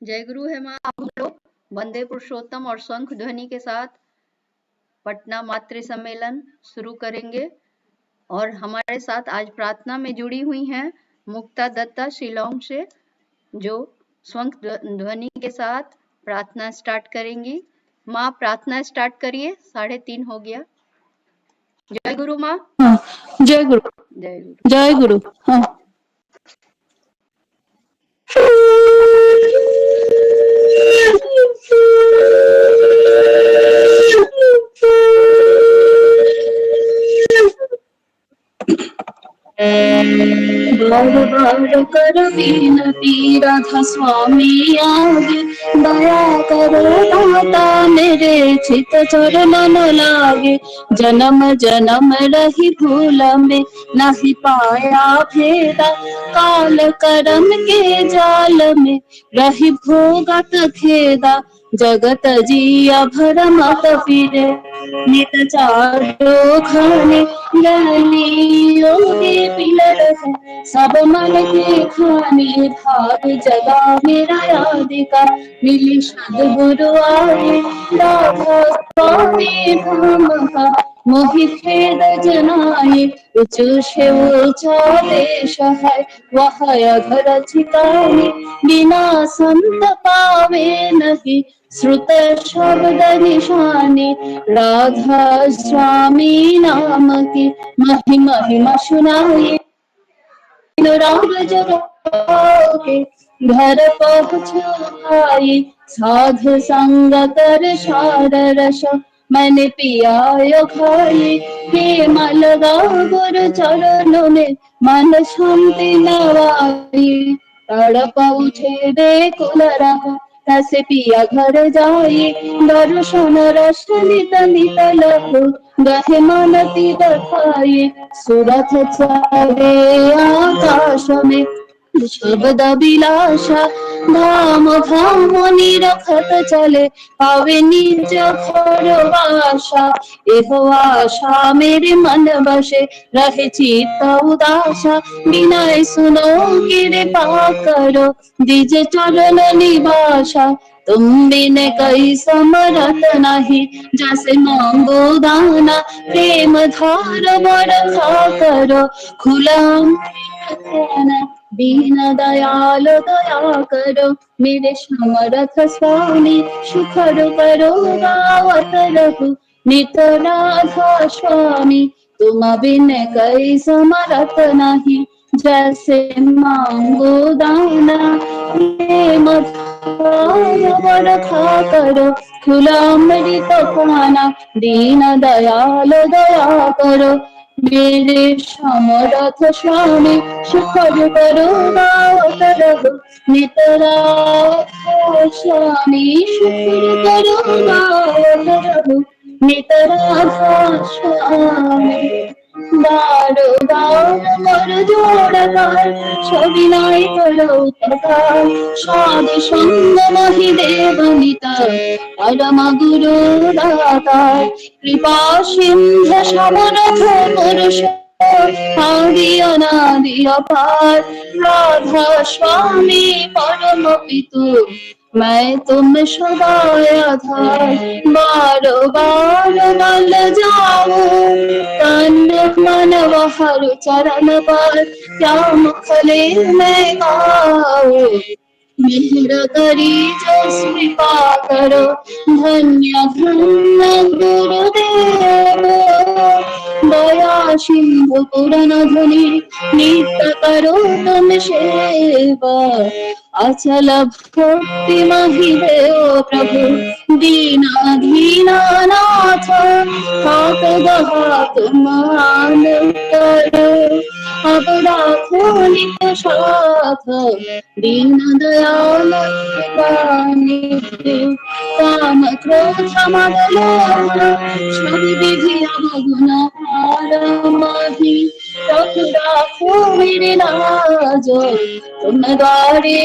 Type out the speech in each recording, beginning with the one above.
जय गुरु है माँ। आप लोग वंदे पुरुषोत्तम और शंख ध्वनि के साथ पटना मातृ सम्मेलन शुरू करेंगे। और हमारे साथ आज प्रार्थना में जुड़ी हुई हैं मुक्ता दत्ता शिलोंग से, जो शंख ध्वनि के साथ प्रार्थना स्टार्ट करेंगी। माँ प्रार्थना स्टार्ट करिए, 3:30 हो गया। जय गुरु माँ। हाँ, जय गुरु। जय गुरु। जय गुरु। हाँ। बार बार कर विनती राधा स्वामी आगे, दया करो दाता मेरे चित चरण न लागे। जन्म जन्म रही भूल में नहीं पाया भेदा, काल करम के जाल में रही भोगत खेदा। जगत जिया भरमत फिरे नित चारो खाने, ज्ञानी योगी पिलर है सब मन के खाने। भाग जगा मेरा यादिका मिली सद्गुरु आए, राधा स्वामी धाम का मोहि खेद जनाए। ऊंच से ऊंचा देश है वह अधर ठिकाने, बिना संत पावे नहीं श्रुत शब्द निशाने। राधा स्वामी नाम की महिमा सुनाए, राम के घर पहुँचाई। साधु संग कर सार रस मैंने पिया खाई। हे मलगा गुरु चरणों में मन शांति नवाई। तड़प उठे बेकुल रहा तसे पिया घर जाई। दर्शन रस नित नित लखो गहे मन तीर खाई। सूरत चले आकाश में शब्द बिलासा, धाम धाम निरखत चले पावे निज भरवासा। एहो आशा मेरे मन बसे रहे चित्त उदासा, विनय सुनो कृपा करो दिज चरण निवासा। तुम बिन कई समरथ नहीं जैसे मांगो दाना, प्रेम धार बरखा करो खुला दीन दयाल दया करो मेरे समरथ स्वामी। सुखर करो गावत रहो नित राधा स्वामी। तुम बिन कई समरथ नहीं जैसे मांगो दाना, प्रेम बरखा करो खुला अमृत पाना। दीन दयाल दया करो मेरे समरथ स्वामी। सुखद करो गावत रहो नित राधा स्वामी। सुखद करो गावत रहो नित राधा स्वामी। दारो दार कर जोड़कर सविनय करो उपकार। साधु संग नहीं देवनिता परम गुरु दाता। कृपा सिंधु समरथ पुरुष आदि अनादि अपार। राधा स्वामी परम पितु मैं तुम सदा आधार। बार बार नल जाऊं तन मन वहरु चरण पर, क्या मुखले मैं गाऊं मेहर करी जो कृपा करो। धन्य धन्य गुरुदेव दया सिंधु पूरन धुनि नित्य करो तुम सेवा। अचल भक्ति महिदेव प्रभु दीना दीना नाथ। हाथ दहा तुम आन करो अब राखो नित साथ। दीन दयाल काम क्रोध मद लोभ सब विधि अवगुण भारमहि। रख राखो मेरे लाज तुम द्वारे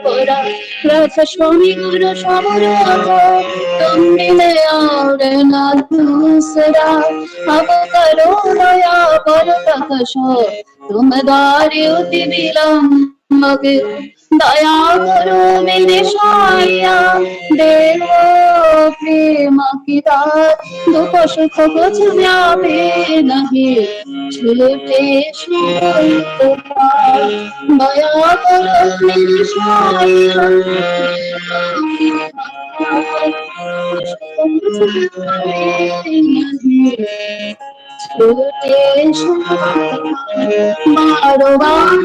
परा। रथ स्वामी गुरु समरथ तुम बिन और न दूसरा। अब करो दया पर तकशो तुम द्वारे अति विलम्ब। दया करो विनिशाया देवो प्रेम की दात दुख सुख कुछ व्यापे नहीं छूटे दया करो विनिशाया बारो परम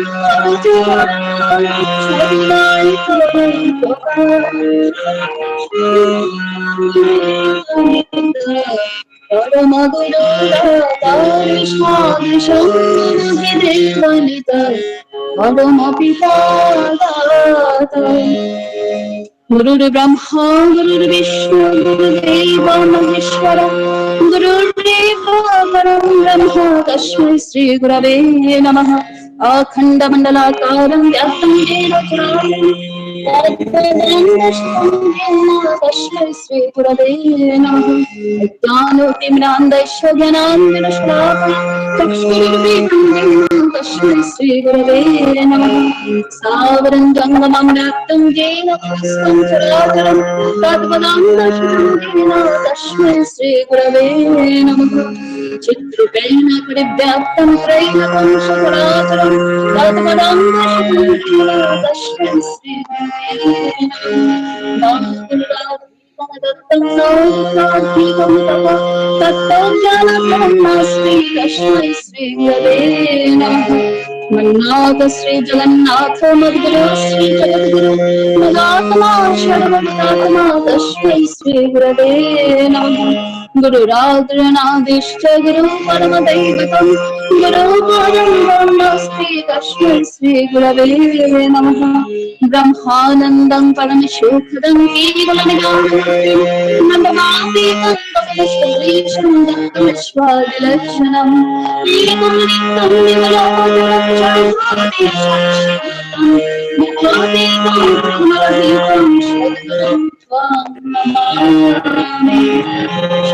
परम पिता गुरुर्ब्रह्मा गुरुर्विष्णु गुरुर्देव महेश्वर गुरुर्देवो परं ब्रह्म तस्मै श्री गुरवे नमः अखंड मंडलाकारं व्याप्तं येन तस्मै श्री गुरवे नमः ज्ञानोतिम्रान्धस्य ज्ञानाञ्जनशलाकया चक्षुरुन्मीलितं तस्मै श्री गुरवे नमः सावरं जङ्गमं व्याप्तं येन तस्मै चराचरं तत्पदं दर्शनं तस्मै श्री गुरवे नमः चित्रपेण परिव्याप्तं त्रैलोक्यं चराचरं तत्पदं दर्शनं तस्मै श्री गुरवे नमः दत्तं नास्ति तस्मै श्री गुरवे नमः मन्नाथ श्री जगन्नाथ मद्गुरु श्री जगद्गुरु मदात्मा शर्वदात्मा तस्मै श्री गुरवे नमः गुरुराद्रनादिश्च गुरु परमदैवतं गुरुपरं नास्ति तस्मै श्री गुरवे नमः ब्रह्मानन्दं परमशुद्धं केवलनिदानं नमातीतं तपस्वीशं दत्तविश्वादिलक्षणं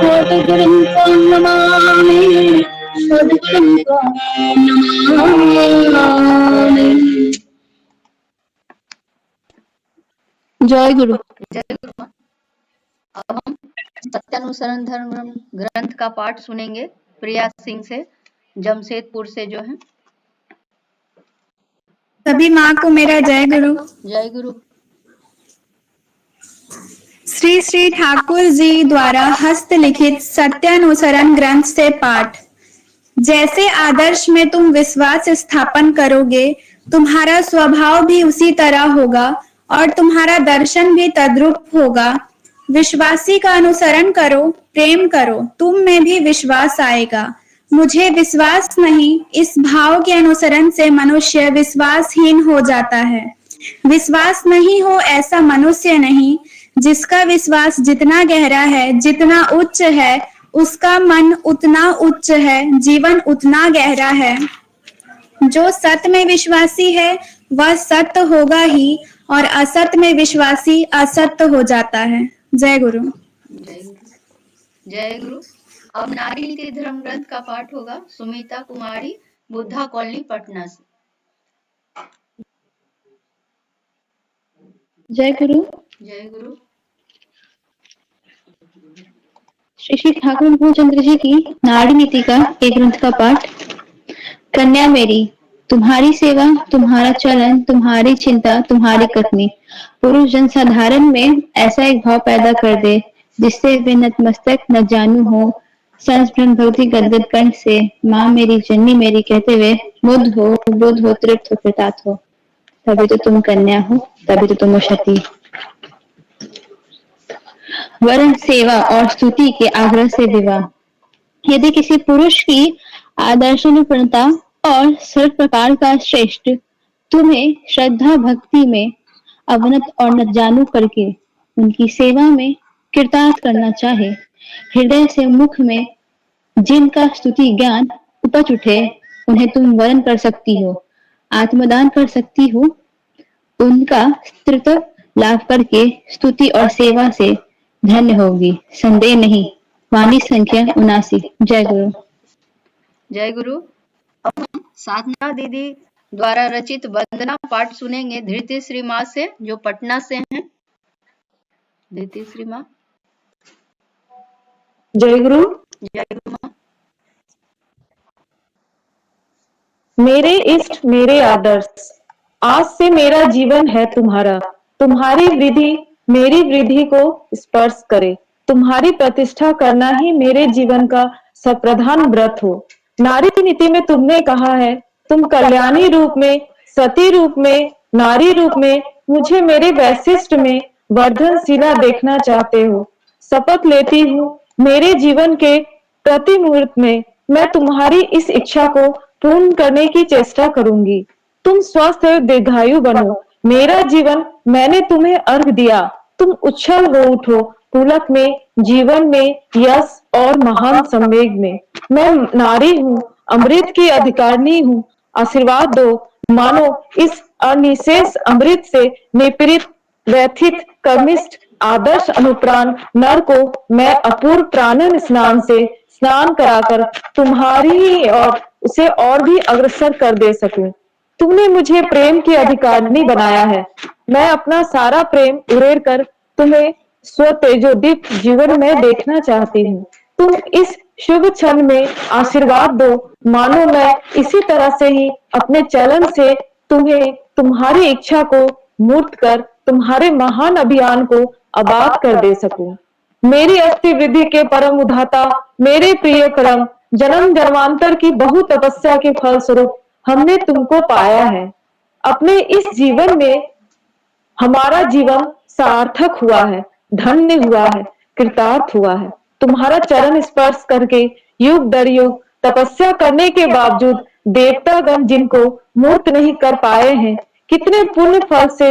सद्गुरुं त्वां नमामि सद्गुरुं त्वां नमामि। जय गुरु। जय गुरु। अब हम सत्यानुसरण धर्म ग्रंथ का पाठ सुनेंगे प्रिया सिंह से, जमशेदपुर से जो है। सभी माँ को मेरा जय गुरु। जय गुरु। श्री श्री ठाकुर जी द्वारा हस्तलिखित सत्यानुसरण ग्रंथ से पाठ। जैसे आदर्श में तुम विश्वास स्थापन करोगे, तुम्हारा स्वभाव भी उसी तरह होगा और तुम्हारा दर्शन भी तद्रूप होगा। विश्वासी का अनुसरण करो, प्रेम करो, तुम में भी विश्वास आएगा। मुझे विश्वास नहीं, इस भाव के अनुसरण से मनुष्य विश्वासहीन हो जाता है। विश्वास नहीं हो ऐसा मनुष्य नहीं। जिसका विश्वास जितना गहरा है, जितना उच्च है, उसका मन उतना उच्च है, जीवन उतना गहरा है। जो सत्य में विश्वासी है वह सत्य होगा ही, और असत्य में विश्वासी असत्य हो जाता है। जय गुरु। जय गुरु। अब नारी नीति धर्म ग्रंथ का पाठ होगा सुमिता कुमारी, बुद्धा कॉलोनी, पटना से। जय गुरु। जय गुरु। श्री श्री ठाकुर भूचंद्र जी की नारी नीति का एक ग्रंथ का पाठ। कन्या मेरी, तुम्हारी सेवा, तुम्हारा चलन, तुम्हारी चिंता, तुम्हारी कथनी पुरुष जन साधारण में ऐसा एक भाव पैदा कर दे जिससे वे नतमस्तक न जानू हो, संस्मरण भक्ति गदगद कंठ से माँ मेरी, जननी मेरी कहते हुए बुद्ध हो, तृप्त हो, कृतार्थ हो। तभी तो तुम कन्या हो, तभी तो तुम सती। वरण सेवा और स्तुति के आग्रह से विवाह। यदि किसी पुरुष की आदर्शानुपूर्णता और सर्व प्रकार का श्रेष्ठ तुम्हें श्रद्धा भक्ति में अवनत और न जानू करके उनकी सेवा में कृतार्थ करना चाहे, हृदय से मुख में जिनका स्तुति ज्ञान उपज उठे, उन्हें तुम वरण कर सकती हो, आत्मदान कर सकती हो। उनका स्त्रीत्व लाभ करके स्तुति और सेवा से धन्य होगी, संदेह नहीं। वाणी संख्या 79। जय गुरु। जय गुरु। अब हम साधना दीदी द्वारा रचित वंदना पाठ सुनेंगे धृति श्री माँ से, जो पटना से हैं। धृति श्री माँ। जय गुरु। जय गुरु माँ। मेरे इष्ट मेरे आदर्श, आज से मेरा जीवन है तुम्हारा। तुम्हारी वृद्धि मेरी वृद्धि को स्पर्श करे। तुम्हारी प्रतिष्ठा करना ही मेरे जीवन का सप्रधान व्रत हो। नारी नीति में तुमने कहा है, तुम कल्याणी रूप में, सती रूप में, नारी रूप में मुझे मेरे वैशिष्ट में वर्धनशिला देखना चाहते हो। शपथ लेती हूँ मेरे जीवन के प्रति मुहूर्त में मैं तुम्हारी इस इच्छा को पूर्ण करने की चेष्टा करूंगी। तुम स्वस्थ और दीर्घायु बनो। मेरा जीवन मैंने तुम्हें अर्घ दिया। तुम उच्छल हो उठो, पुलक में, जीवन में, यश और महान संवेग में। मैं नारी हूँ, अमृत की अधिकारिणी हूँ। आशीर्वाद दो, मानो इस अनिशेष अमृत से निपीड़ित, व्यथित, कर्मिष्ठ, आदर्श अनुप्राण नर को मैं अपूर्व प्राणन स्नान से स्नान कराकर तुम्हारी और उसे और भी अग्रसर कर दे सकूं। तुमने मुझे प्रेम की अधिकारिणी बनाया है। मैं अपना सारा प्रेम उड़ेल कर तुम्हें स्वतेजोदीप्त जीवन में देखना चाहती हूँ। तुम इस शुभ क्षण में आशीर्वाद दो, मानो मैं इसी तरह से ही अपने चलन से तुम्हें तुम्हारी इच्छा को मूर्त कर तुम्हारे महान अभियान को आबाद कर दे सकूं। मेरी अस्थि वृद्धि के परम उदाता, मेरे प्रिय परम, जन्म जन्मांतर की बहु तपस्या के फल स्वरूप हमने तुमको पाया है। अपने इस जीवन में हमारा जीवन सार्थक हुआ है, धन्य हुआ है, कृतार्थ हुआ है। तुम्हारा चरण स्पर्श करके युग दर युग तपस्या करने के बावजूद देवतागण जिनको मूर्त नहीं कर पाए हैं, कितने पुण्य फल से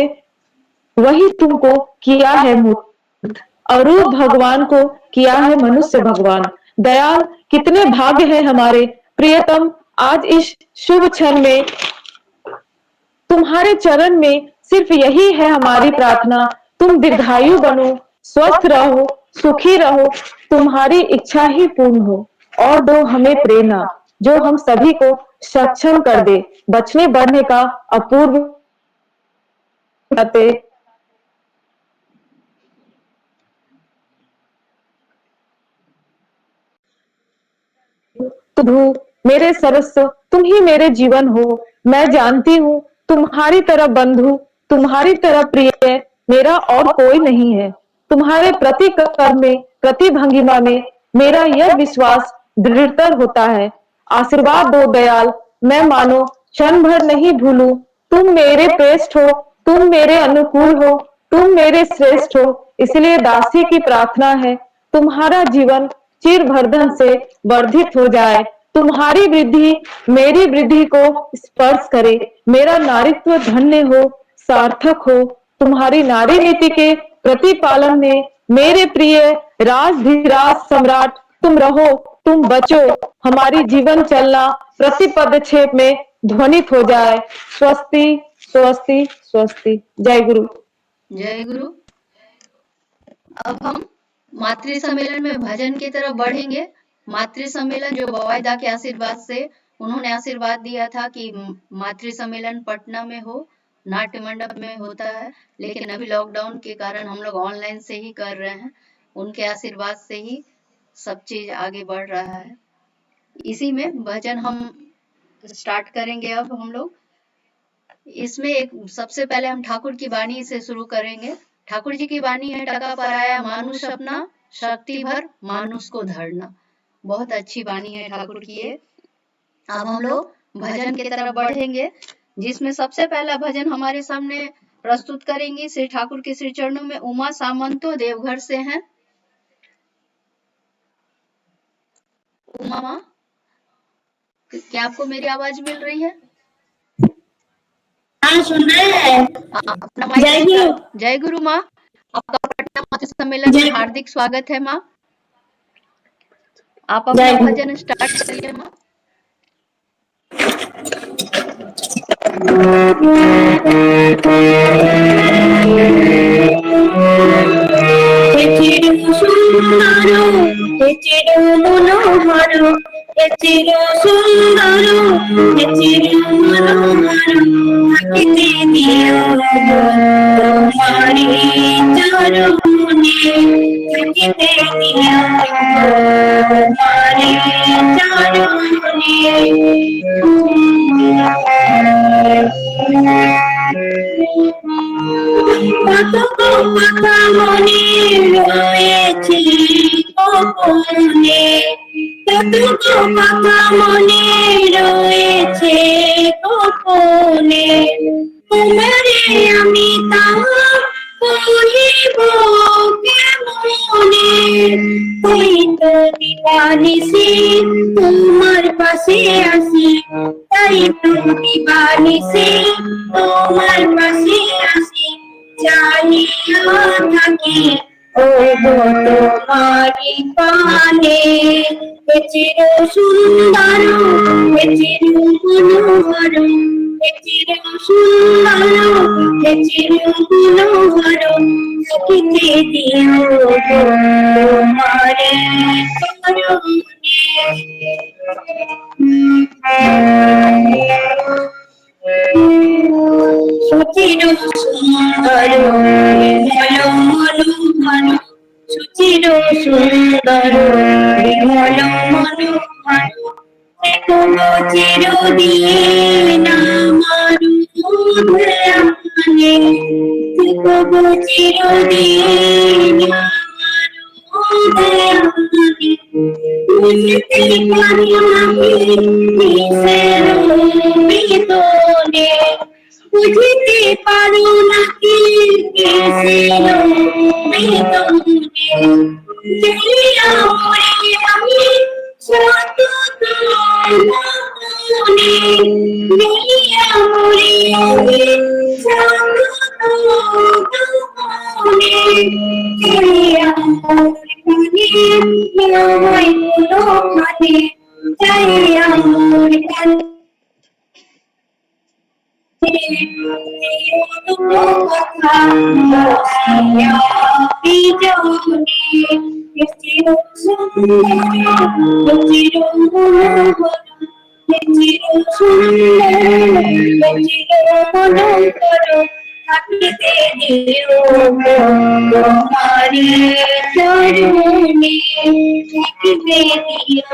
वही तुमको किया है मूर्त। अरूप भगवान को किया है मनुष्य भगवान। दयाल कितने भाग्य है हमारे प्रियतम। आज इस शुभ क्षण में तुम्हारे चरण में सिर्फ यही है हमारी प्रार्थना, तुम दीर्घायु बनो, स्वस्थ रहो, सुखी रहो, तुम्हारी इच्छा ही पूर्ण हो। और दो हमें प्रेरणा जो हम सभी को सक्षम कर दे बचने बढ़ने का अपूर्व तुम मेरे सर्वस्व, तुम ही मेरे जीवन हो। मैं जानती हूँ तुम्हारी तरह बंधु, तुम्हारी तरह प्रिय मेरा और कोई नहीं है। तुम्हारे प्रति कर्म में, प्रति भंगिमा में मेरा यह विश्वास दृढ़तर होता है। आशीर्वाद दो दयाल, मैं मानो क्षण भर नहीं भूलूं। तुम मेरे श्रेष्ठ हो, तुम मेरे अनुकूल हो, तुम मेरे श्रेष्ठ हो। इसलिए दासी की प्रार्थना है, तुम्हारा जीवन चिर वर्धन से वर्धित हो जाए। तुम्हारी वृद्धि मेरी वृद्धि को स्पर्श करे। मेरा नारीत्व धन्य हो, सार्थक हो। तुम्हारी नारी नीति के प्रतिपालन में मेरे प्रिय राजधीराज सम्राट तुम रहो, तुम बचो। हमारी जीवन चलना प्रति पदक्षेप में ध्वनित हो जाए। स्वस्ति स्वस्ति स्वस्ति। जय गुरु। जय गुरु। अब हम मातृ सम्मेलन में भजन की तरफ बढ़ेंगे। मातृ सम्मेलन जो बवायदा के आशीर्वाद से उन्होंने आशीर्वाद दिया था कि मातृ सम्मेलन पटना में हो, नाट्य मंडप में होता है, लेकिन अभी लॉकडाउन के कारण हम लोग ऑनलाइन से ही कर रहे हैं। उनके आशीर्वाद से ही सब चीज आगे बढ़ रहा है। इसी में भजन हम स्टार्ट करेंगे। अब हम लोग इसमें एक सबसे पहले हम ठाकुर की वाणी से शुरू करेंगे। ठाकुर जी की वाणी है, टका पराया मानुष अपना, शक्ति भर मानुष को धरना। बहुत अच्छी वाणी है ठाकुर की ये। अब हम लोग भजन की तरफ बढ़ेंगे, जिसमें सबसे पहला भजन हमारे सामने प्रस्तुत करेंगी श्री ठाकुर के श्री चरणों में उमा सामंतो देवघर से हैं। उमा माँ, क्या आपको मेरी आवाज मिल रही है? हाँ, सुन रहे हैं। जय गुरु। जय गुरु माँ, आपका पटना मातृ सम्मेलन में हार्दिक स्वागत है माँ। आप अपना भजन स्टार्ट करिए माँ। এ চির সুন্দর এ চির মনোহর থাকিতে দিও তোমারি চরণে থাকিতে দিও তোমারি কত কথা মনে রয়েছে গোপনে কত কথা মনে রয়েছে গোপনে তোমারে আমি তা কহিব কেমনে তুই তো দিবানিসি তোমার পাশে আসি তাই তো দিবানিসি তোমার পাশে আসি চাহিয়া থাকি ও গো তোমারি পানে এ চির সুন্দর এ চির মনোহর এ চির সুন্দর এ চির মনোহর থাকিতে দিও গো তোমারি সুচির সুন্দর বিমল মনোহর সুচির সুন্দর বিমল মনোহর চিরদিন আমার উদয়ানে চিরদিন আমার উদয়ানে বুঝতে পারি আমি কিসের বেদনে বুঝতে পারো নাকি কিসের বেদনে জেলিয়া মরে আমি সতত মনে জেলিয়া মরে আমি সতত মনে জেলিয়া মরে মনে নয় কোনোখানে জেলিয়া মরে থাকিতে দিও তোমারি চরণে থাকিতে দিও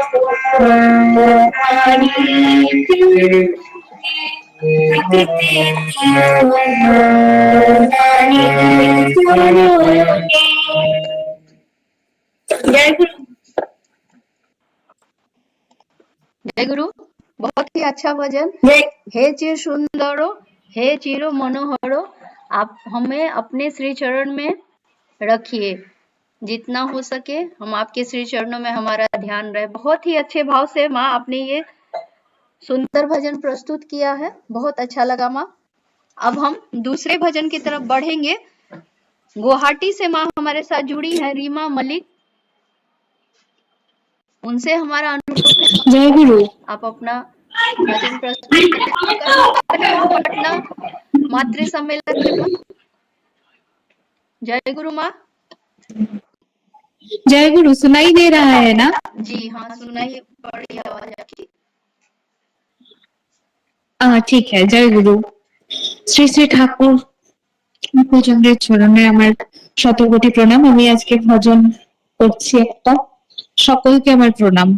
তোমারি চরণে থাকিতে দিও তোমারি চরণে। जय गुरु। जय गुरु। बहुत ही अच्छा भजन। हे चिर सुंदरो हे चिरो मनोहरो, आप हमें अपने श्री चरण में रखिए, जितना हो सके हम आपके श्री चरणों में हमारा ध्यान रहे। बहुत ही अच्छे भाव से माँ आपने ये सुंदर भजन प्रस्तुत किया है, बहुत अच्छा लगा माँ। अब हम दूसरे भजन की तरफ बढ़ेंगे। गुवाहाटी से माँ हमारे साथ जुड़ी है रीमा मलिक, उनसे हमारा अनुरोध है। जय गुरु। आप अपना भजन प्रस्तुत पटना मातृ सम्मेलन के बाद। जय गुरु माँ। जय गुरु सुनाई दे रहा है ना? जी हाँ, सुनाई बड़ी आवाज आपकी। ठीक है। जय गुरु। শ্রী শ্রী ঠাকুর ভজনের চরণে আমার শতকোটি প্রণাম। আমি আজকে ভজন করছি একটা, সকলকে আমার প্রণাম।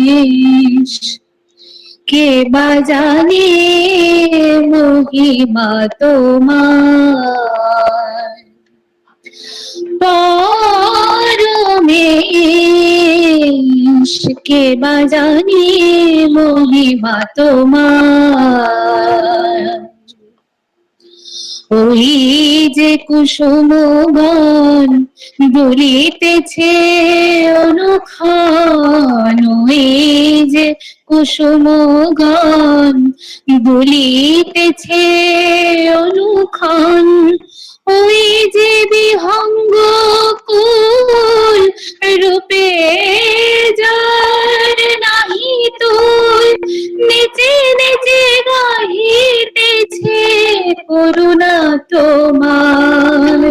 পরমেশ কে বাজানে মহিমা তোমার, পরমেশ কে বাজানে মহিমা তোমার। ওই যে কুসুম বন দুলিতেছে অনুক্ষণ, ওই যে কুসুম গণ দুলিতেছে অনুক্ষণ, ওই যে বিহঙ্গ কুল রূপে যার নাহি তুল নেচে নেচে গাহি করুণা তোমার,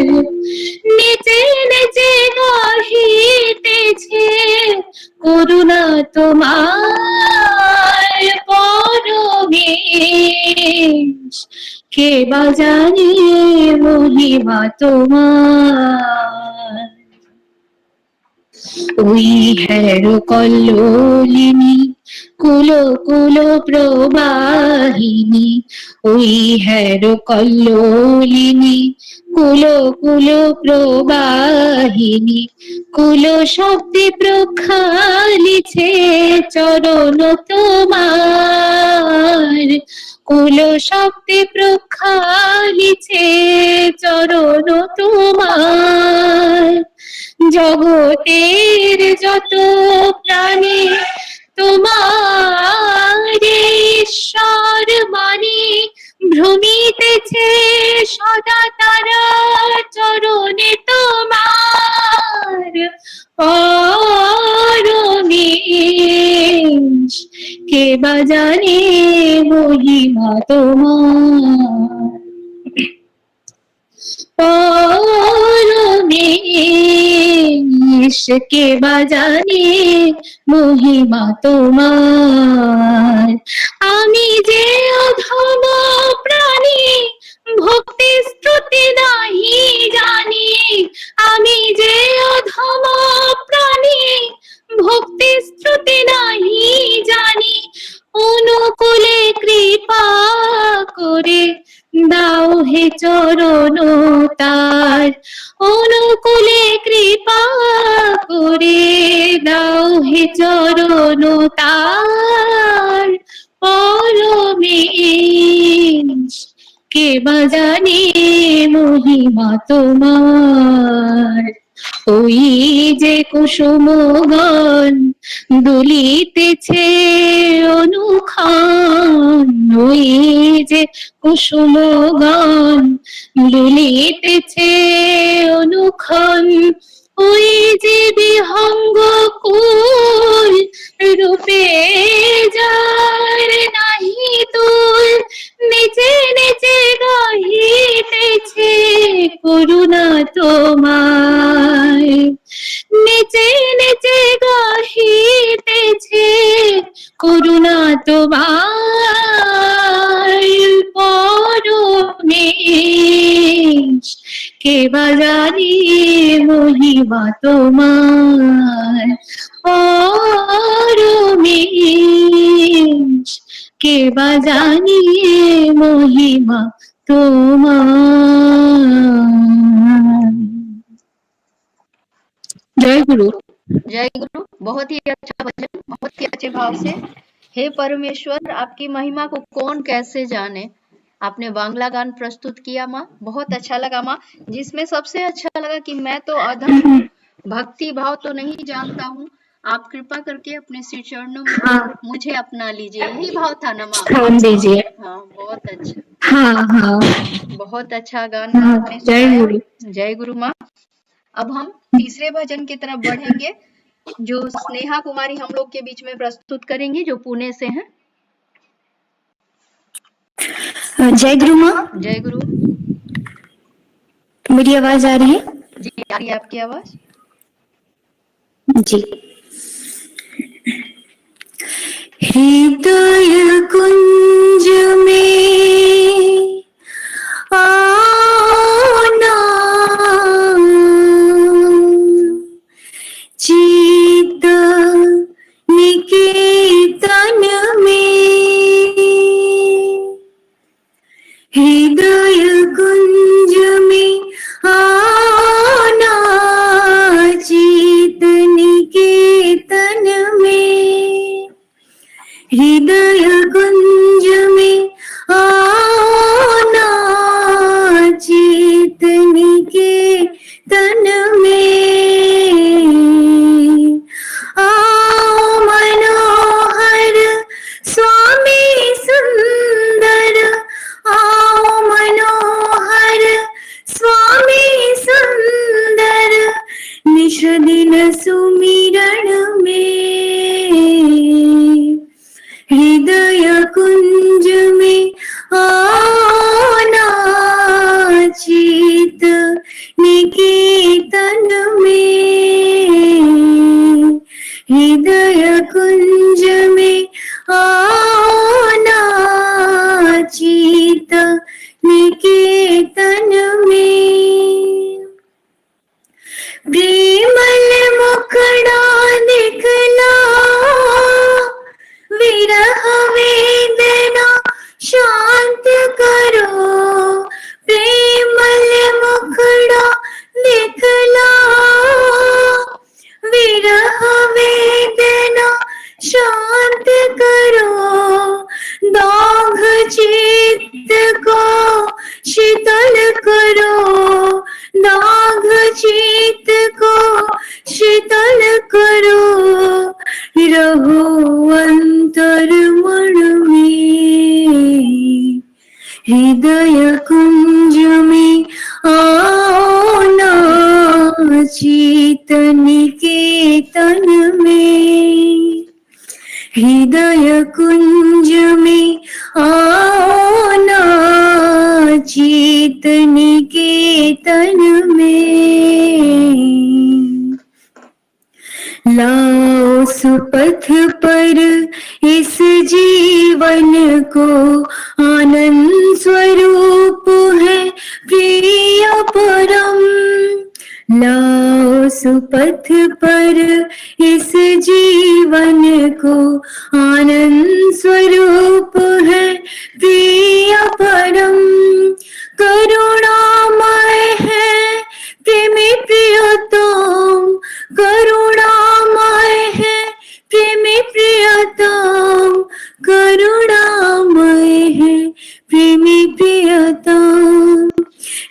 নিচে নিচে গাহিতেছে করুণা তোমার পরমেশ, কে বা জানে মহিমা তোমার। ওই হেরো কল্লোলিনী কুল কুল প্রবাহিনী, ওই হেরো কল্লোলিনী কুল কুল প্রবাহিনী, কুল শব্দে প্রক্ষালিছে চরণ তোমার, কুল শব্দে প্রক্ষালিছে চরণ তোমার। জগতের যত প্রাণী তোমার ঈশ্বর মানে ভ্রমিতেছে সদা তারা চরণে তোমার পরমেশ, কে বা জানে মহিমা তোমার পরমেশ, কে বা জানে মহিমা তোমার। আমি যে অধম প্রাণী ভক্তি স্তুতি নাহি জানি, আমি যে অধম প্রাণী ভক্তি স্তুতি নাহি জানি, অনুকূলে কৃপা করে দাও হে চরণ তার, অনুকূলে কৃপা করে দাও হে চরণ তার পরমেশ, কে বা জানে মহিমা তোমার। ওই যে কুসুমগণ দুলিতেছে অনুক্ষণ, ওই যে কুসুমগণ দুলিতেছে অনুক্ষণ, ওই যে বিহঙ্গ কুল রূপে যার নাহি তুল, নিচে নিচে গাহিতেছে করুণা তোমার, নিচে নিচে গাহিতেছে করুণা তোমার পরমেশ, কে বা জানে মহিমা তোমার পরমেশ, কে বা জানে মহিমা তোমার। जय गुरु। जय गुरु। बहुत ही अच्छा भजन, बहुत ही अच्छे भाव से। हे परमेश्वर, आपकी महिमा को कौन कैसे जाने। आपने बांग्ला गान प्रस्तुत किया माँ, बहुत अच्छा लगा माँ। जिसमें सबसे अच्छा लगा कि मैं तो अधम हूँ, भक्ति भाव तो नहीं जानता हूँ, आप कृपा करके अपने श्री चरणों में मुझे अपना लीजिए, यही भाव था ना माँ। स्थान दीजिए। हाँ, बहुत अच्छा। हाँ हाँ बहुत अच्छा गान आपने जय सुनाया। गुरु। जय गुरु माँ। अब हम तीसरे भजन की तरफ बढ़ेंगे, जो स्नेहा कुमारी हम लोग के बीच में प्रस्तुत करेंगी, जो पुणे से हैं। जय गुरु माँ। जय गुरु। मेरी आवाज आ रही है? जी आ रही है आपकी आवाज। जी। हृदय कुंज में आना, चित निकेतन में, हृदय कुंज में आना, चित निकेतन में, हृदय कुंज में आना, चित निकेतन में, आओ मनोहर स्वामी सुंदर, आओ मनोहर निकेतन में। प्रेमल मुखड़ा दिखला, विरह वेदना शांत करो। प्रेमल मुखड़ा दिखला, विरह वेदना शांत करो। दाग चित्त को शीतल करो, दाग चित्त को शीतल करो। रहो अंतर मन में, हृदय कुंज में आओ ना, चेतन निकेतन में। हृदय कुंज में आओ ना, चेतन निकेतन में। लाओ सुपथ पर इस जीवन को, आनंद स्वरूप है प्रिय परम। लाओ सुपथ पर इस जीवन को, आनंद स्वरूप है प्रिय परम। करुणामय है प्रेमी प्रियतम, करुणामय है प्रेमी प्रियतम, करुणामय है प्रेमी प्रियतम।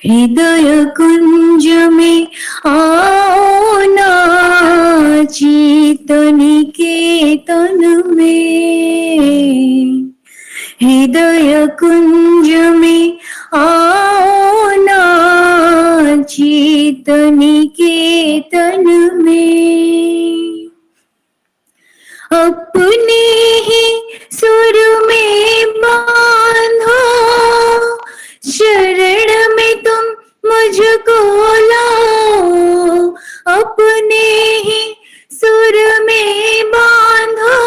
हृदय कुंज में आओ ना, चेतन निकेतन में। हृदय कुंज में आओ ना, चेतन निकेतन में। अपने ही सुर में बांधो, शरण में तुम मुझको लाओ। अपने ही सुर में बांधो,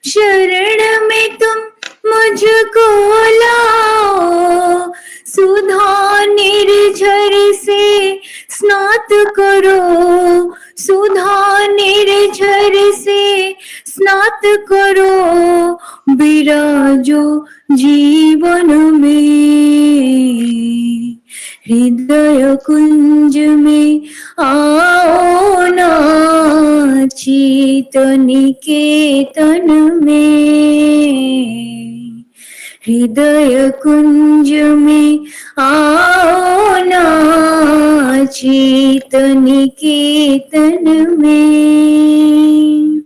शरण में तुम मुझको लाओ। सुधा निर्झर से स्नात करो, सुधा निर्झर से स्नात करो। विराजो जीवन में, हृदय कुंज में आओ ना, चेतन निकेतन में। हृदय कुंज में आओ ना, चेतन निकेतन में।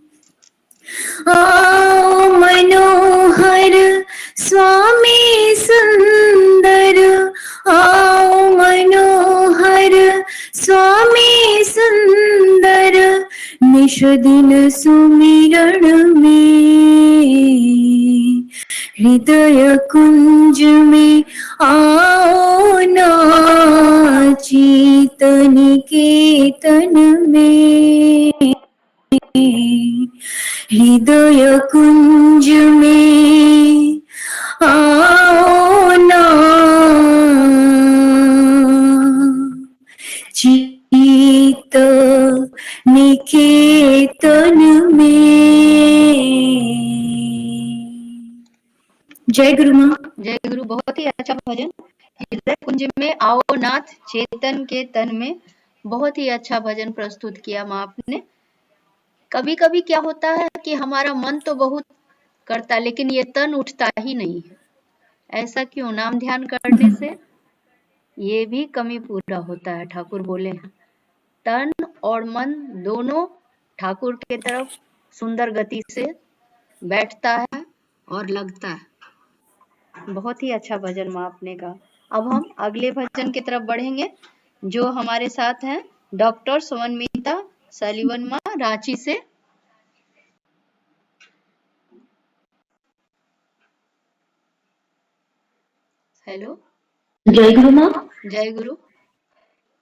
आओ मनोहर स्वामी सुंदर, आओ मनोहर स्वामी सुंदर। निश दिन सुमिरण में, हृदय कुंज में आओ ना, चेतन निकेतन में। हृदय कुंज में आओ ना, चेतन निकेतन में। जय गुरु माँ। जय गुरु। बहुत ही अच्छा भजन, हृदय कुंज में आओ नाथ, चेतन के तन में। बहुत ही अच्छा भजन प्रस्तुत किया माँ आपने। कभी कभी क्या होता है कि हमारा मन तो बहुत करता है, लेकिन ये तन उठता ही नहीं है। ऐसा क्यों? नाम ध्यान करने से ये भी कमी पूरा होता है। ठाकुर बोले हैं, तन और मन दोनों ठाकुर के तरफ सुंदर गति से बैठता है और लगता है। बहुत ही अच्छा भजन माँ आपने का। अब हम अगले भजन की तरफ बढ़ेंगे, जो हमारे साथ हैं डॉक्टर सुमनमीता सलीवन माँ रांची से। हेलो। जय गुरु माँ। जय गुरु।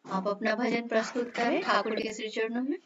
आप अपना भजन प्रस्तुत करें ठाकुर के श्री चरणों में।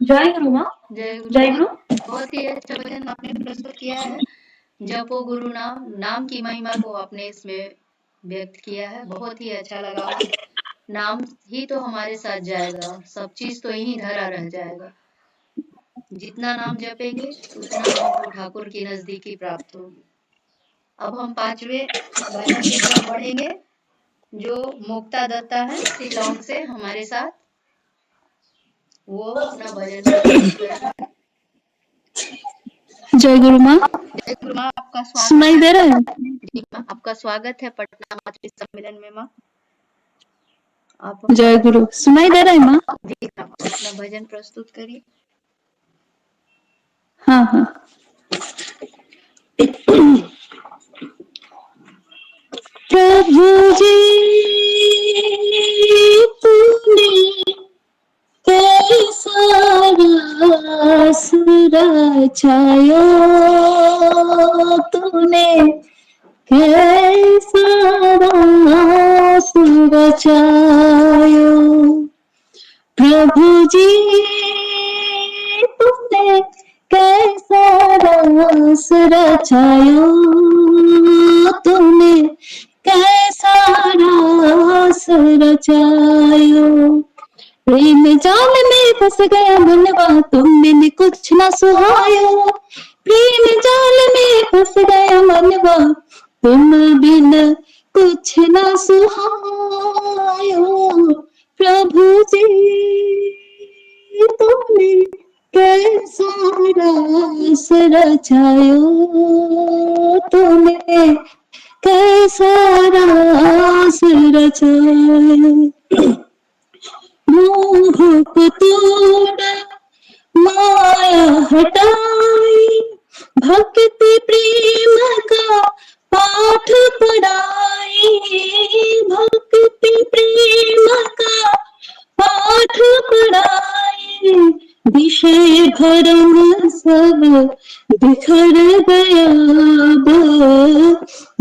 जय गुरु माँ। जय गुरु जय माँ। गुरु। बहुत ही अच्छा भजन आपने प्रस्तुत किया है। जपो गुरु नाम, नाम की महिमा को आपने इसमें व्यक्त किया है। बहुत ही अच्छा लगा। नाम ही तो हमारे साथ जाएगा, सब चीज तो यहीं धरा रह जाएगा। जितना नाम जपेंगे उतना हमको ठाकुर की नजदीकी प्राप्त होगी। अब हम 5वें भजन की तरफ बढ़ेंगे। जो मुक्तादाता है शिलोंग से हमारे साथ, वो अपना भजन प्रस्तुत करेंगे। जय गुरु माँ। जय गुरु माँ, आपका स्वागत सुनाई दे रहा है? जी माँ, आपका स्वागत है पटना मातृ सम्मेलन में माँ। आप जय गुरु। सुनाई दे रहा है माँ? जी माँ, अपना भजन प्रस्तुत करिए। हाँ हाँ। प्रभु जी तूने कैसा रस रचाया, तूने कैसा रस रचाया। प्रभु जी तूने कैसा रस रचाया, तूने कैसा रस रचाया। प्रेम जाल में फंस गया मनवा, तुम बिन कुछ न सुहायो। प्रेम जाल में फंस गया मनवा, तुम बिन कुछ न सुहायो। प्रभु जी तुमने कैसा रस रचायो, तुमने कैसा रस रचायो। मोह को तोड़ माया हटाई, भक्ति प्रेम का पाठ पढ़ाई, भक्ति प्रेम का पाठ पढ़ाई। विषय भरम सब बिखर गया अब,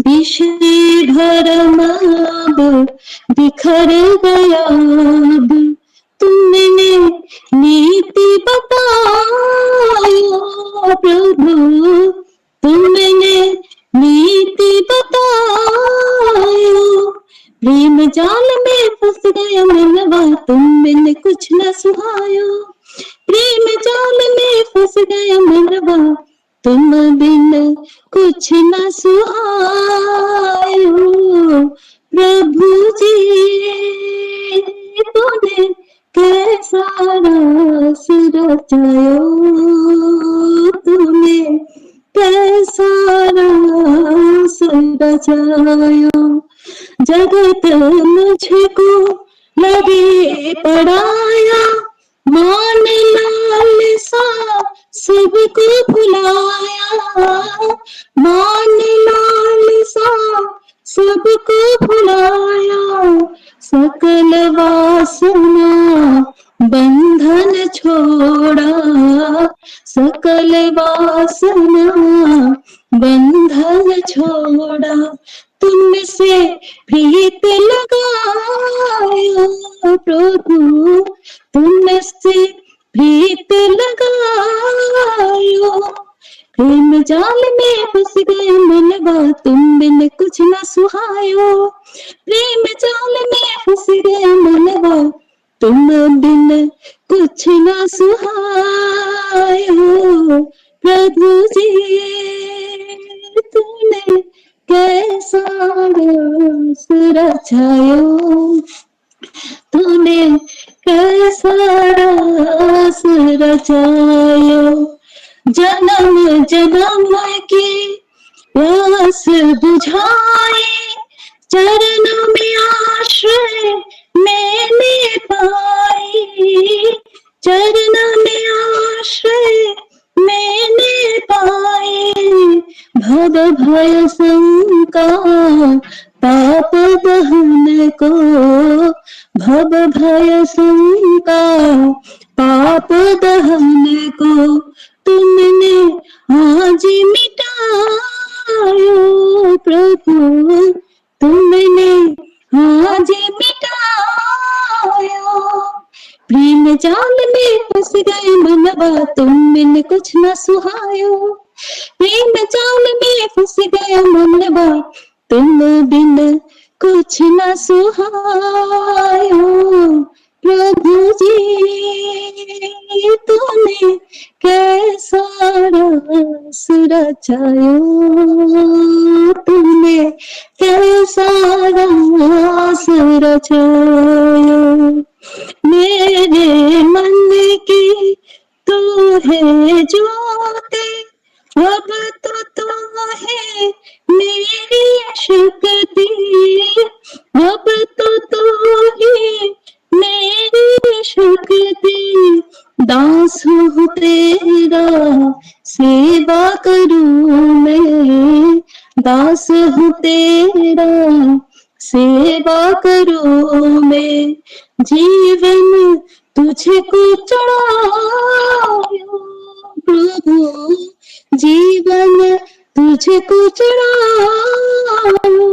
विषय भरम अब बिखर गया अब। तुमने नीति बतायो प्रभु, तुमने नीति बतायो। प्रेम जाल में फंस गया मनवा, तुम बिन कुछ न सुहायो। प्रेम जाल में फंस गया मनवा, तुम बिन कुछ न सुहायो। प्रभु जी तूने कैसा रस रचायो, तूने कैसा रस रचायो। जगत मुझको लगे पढ़ाया, मान लाल सा सबको भुलाया, मान लाल सा सबको भुलाया। सकल वासना बंधन छोड़ा, सकल वासना बंधन छोड़ा। तुमसे प्रीत लगायो प्रभु, तुमसे प्रीत लगायो। प्रेम जाल में फंस गए मनवा, तुम बिन कुछ न सुहायो। प्रेम जाल में फंस गए मनवा, तुम बिन कुछ न सुहायो। प्रभु जी तूने कैसा रस रचायो, तूने कैसा रस रचायो। जन्म जन्म की प्यास बुझाई, चरण में आश्रय मैंने पाई, चरण में आश्रय मैंने पाई। भव भय शंका पाप दहन को, भव भय शंका पाप दहन को। तुमने आज मिटायो प्रभु, तुमने आज मिटायो। प्रेम जाल में फंस गए मनवा, तुम बिन कुछ न सुहायो। प्रेम जाल में फंस गया मनवा, तुम बिन कुछ न सुहायो। प्रभु जी तूने कैसा रस रचायो, तूने कैसा रस रचायो। मेरे मन की तू है ज्योति, अब तो है मेरी शक्ति, अब तो है मेरी शक्ति। दास हूँ तेरा सेवा करूँ मैं, दास हूँ तेरा सेवा करूँ मैं। जीवन तुझे को चढ़ायो प्रभु, जीवन तुझे को चढ़ायो।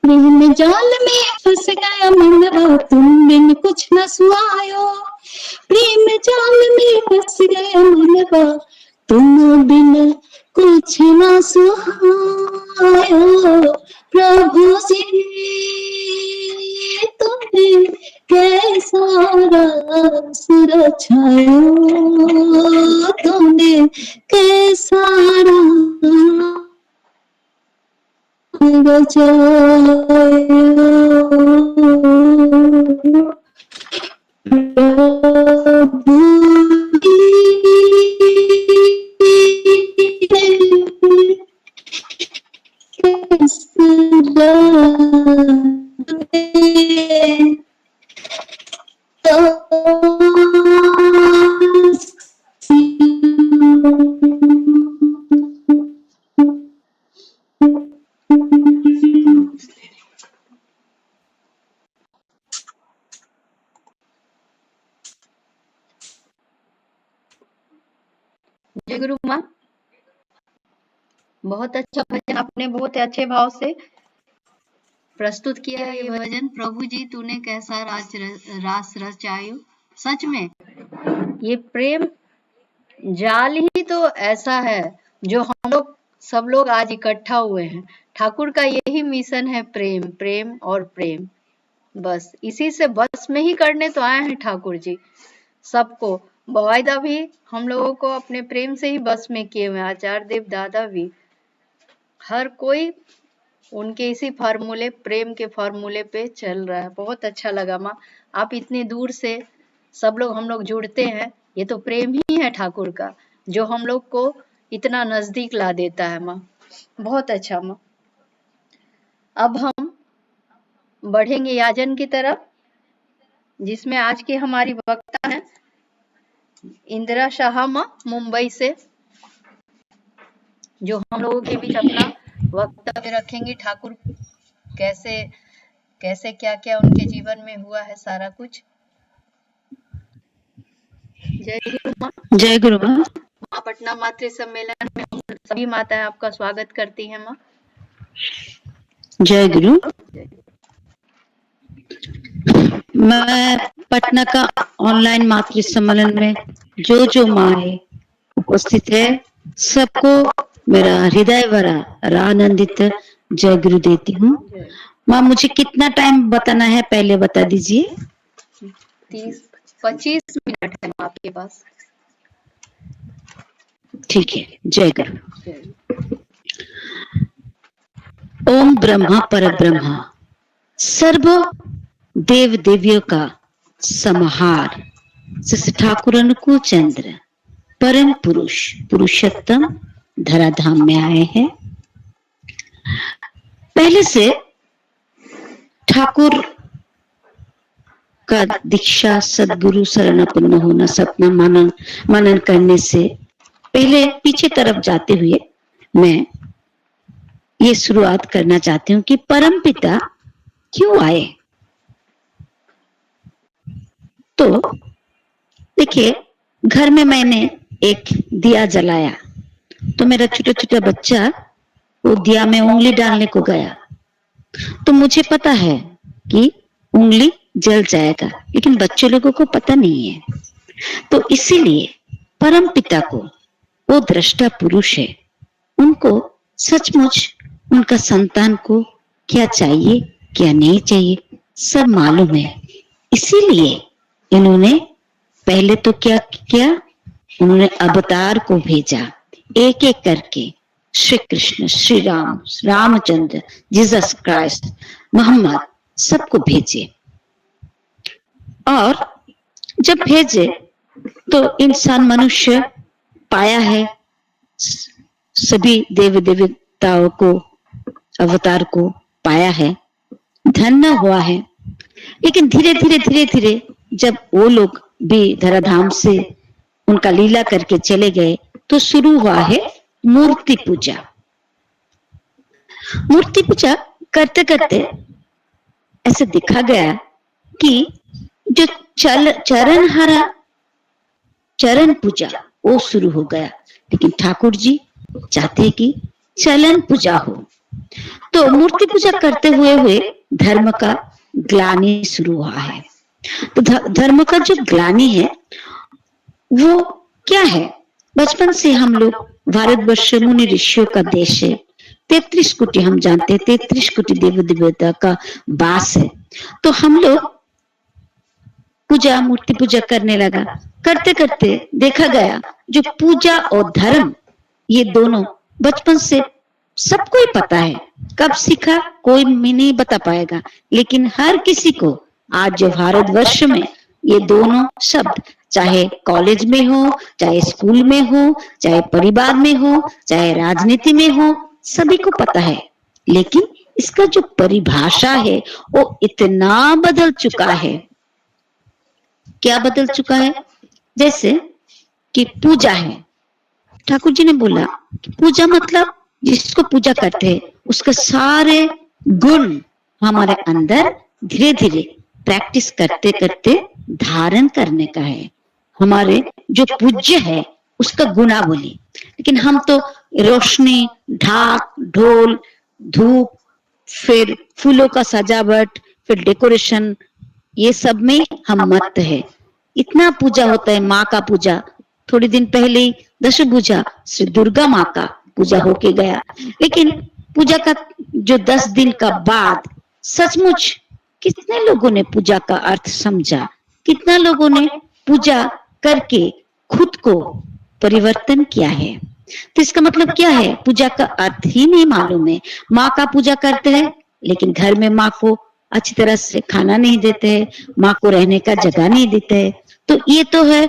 प्रेम जाल में फंस गया मनवा, तुम बिन कुछ न सुहायो। प्रेम जाल में फंस गया मनवा, तुम बिन कुछ न सुहायो। प्रभु जी तुमने कैसा रस रचायो, तुमने कैसा रस रचायो। प्रभु जय गुरु माँ। बहुत अच्छा भजन आपने बहुत अच्छे भाव से प्रस्तुत किया है ये भजन। प्रभु जी तूने कैसा रास रचायो। सच में ये प्रेम जाल ही तो ऐसा है जो हम लोग सब लोग आज इकट्ठा हुए हैं। ठाकुर का यही मिशन है, प्रेम प्रेम और प्रेम। बस इसी से बस में ही करने तो आए हैं ठाकुर जी सबको। बवाईदा भी हम लोगों को अपने प्रेम से ही बस में किए हुए, आचार्य देव दादा भी, हर कोई उनके इसी फार्मूले, प्रेम के फार्मूले पे चल रहा है। बहुत अच्छा लगा माँ, आप इतनी दूर से सब लोग हम लोग जुड़ते हैं, ये तो प्रेम ही है ठाकुर का जो हम लोग को इतना नजदीक ला देता है माँ। बहुत अच्छा माँ। अब हम बढ़ेंगे याजन की तरफ, जिसमें आज की हमारी वक्ता है इंदिरा शाह माँ मुंबई से, जो हम लोगों के बीच अपना वक्तव्य रखेंगी। ठाकुर कैसे कैसे क्या क्या उनके जीवन में हुआ है सारा कुछ। जय गुरु माँ। जय गुरु माँ। माँ पटना मातृ सम्मेलन में सभी माताएं आपका स्वागत करती हैं माँ। जय गुरु। मैं पटना का ऑनलाइन मातृ सम्मेलन में जो माँ उपस्थित है सबको मेरा हृदय भरा आनंदित जय गुरु देती हूँ। माँ मुझे कितना टाइम बताना है पहले बता दीजिए। 30-25 मिनट है आपके पास। ठीक है। जय गुरु। ओम ब्रह्मा परब्रह्मा सर्व देव देवियों का समाहार श्री ठाकुर अनुकूल चंद्र परम पुरुष पुरुषोत्तम धराधाम में आए हैं। पहले से ठाकुर का दीक्षा सदगुरु शरणापन्न होना सपना मनन करने से पहले पीछे तरफ जाते हुए मैं ये शुरुआत करना चाहती हूँ कि परमपिता क्यों आए। तो देखिए, घर में मैंने एक दिया जलाया तो मेरा छोटा छोटा बच्चा वो दिया में उंगली डालने को गया, तो मुझे पता है कि उंगली जल जाएगा, लेकिन बच्चों लोगों को पता नहीं है। तो इसीलिए परम पिता को, वो दृष्टा पुरुष है, उनको सचमुच उनका संतान को क्या चाहिए क्या नहीं चाहिए सब मालूम है। इसीलिए इन्होंने पहले तो क्या किया, उन्होंने अवतार को भेजा, एक एक करके श्री कृष्ण, श्री राम, रामचंद्र, जीसस क्राइस्ट, मोहम्मद, सबको भेजे। और जब भेजे तो इंसान मनुष्य पाया है, सभी देव देवताओं को, अवतार को पाया है, धन्य हुआ है। लेकिन धीरे धीरे धीरे धीरे जब वो लोग भी धराधाम से उनका लीला करके चले गए तो शुरू हुआ है मूर्ति पूजा। मूर्ति पूजा करते करते ऐसे देखा गया कि जो चरणहारा चरण पूजा वो शुरू हो गया, लेकिन ठाकुर जी चाहते हैं कि चलन पूजा हो। तो मूर्ति पूजा करते हुए हुए धर्म का ग्लानि शुरू हुआ है। तो धर्म का जो ग्लानि है वो क्या है? बचपन से हम लोग, भारतवर्ष मुनि ऋषियों का देश है, 33 कोटि हम जानते हैं, 33 कोटि देव देवता का वास है। तो हम लोग पूजा, मूर्ति पूजा करने लगा। करते करते देखा गया जो पूजा और धर्म ये दोनों बचपन से सबको ही पता है। कब सीखा कोई भी नहीं बता पाएगा, लेकिन हर किसी को आज जो भारतवर्ष में ये दोनों शब्द, चाहे कॉलेज में हो, चाहे स्कूल में हो, चाहे परिवार में हो, चाहे राजनीति में हो, सभी को पता है। लेकिन इसका जो परिभाषा है वो इतना बदल चुका है। क्या बदल चुका है? जैसे कि पूजा है, ठाकुर जी ने बोला कि पूजा मतलब जिसको पूजा करते हैं उसके सारे गुण हमारे अंदर धीरे धीरे प्रैक्टिस करते करते धारण करने का है। हमारे जो पूज्य है उसका गुणावली। लेकिन हम तो रोशनी, ढाक, ढोल, धूप, फिर फूलों का सजावट, फिर डेकोरेशन, ये सब में हम मत है। इतना पूजा होता है, माँ का पूजा। थोड़ी दिन पहले ही दश पूजा श्री दुर्गा माँ का पूजा होके गया। लेकिन पूजा का जो 10 दिन का बाद सचमुच कितने लोगों ने पूजा का अर्थ समझा, कितना लोगों ने पूजा करके खुद को परिवर्तन किया है। तो इसका मतलब क्या है? पूजा का अर्थ ही नहीं मालूम है। माँ का पूजा करते हैं लेकिन घर में माँ को अच्छी तरह से खाना नहीं देते हैं, माँ को रहने का जगह नहीं देते हैं। तो ये तो है,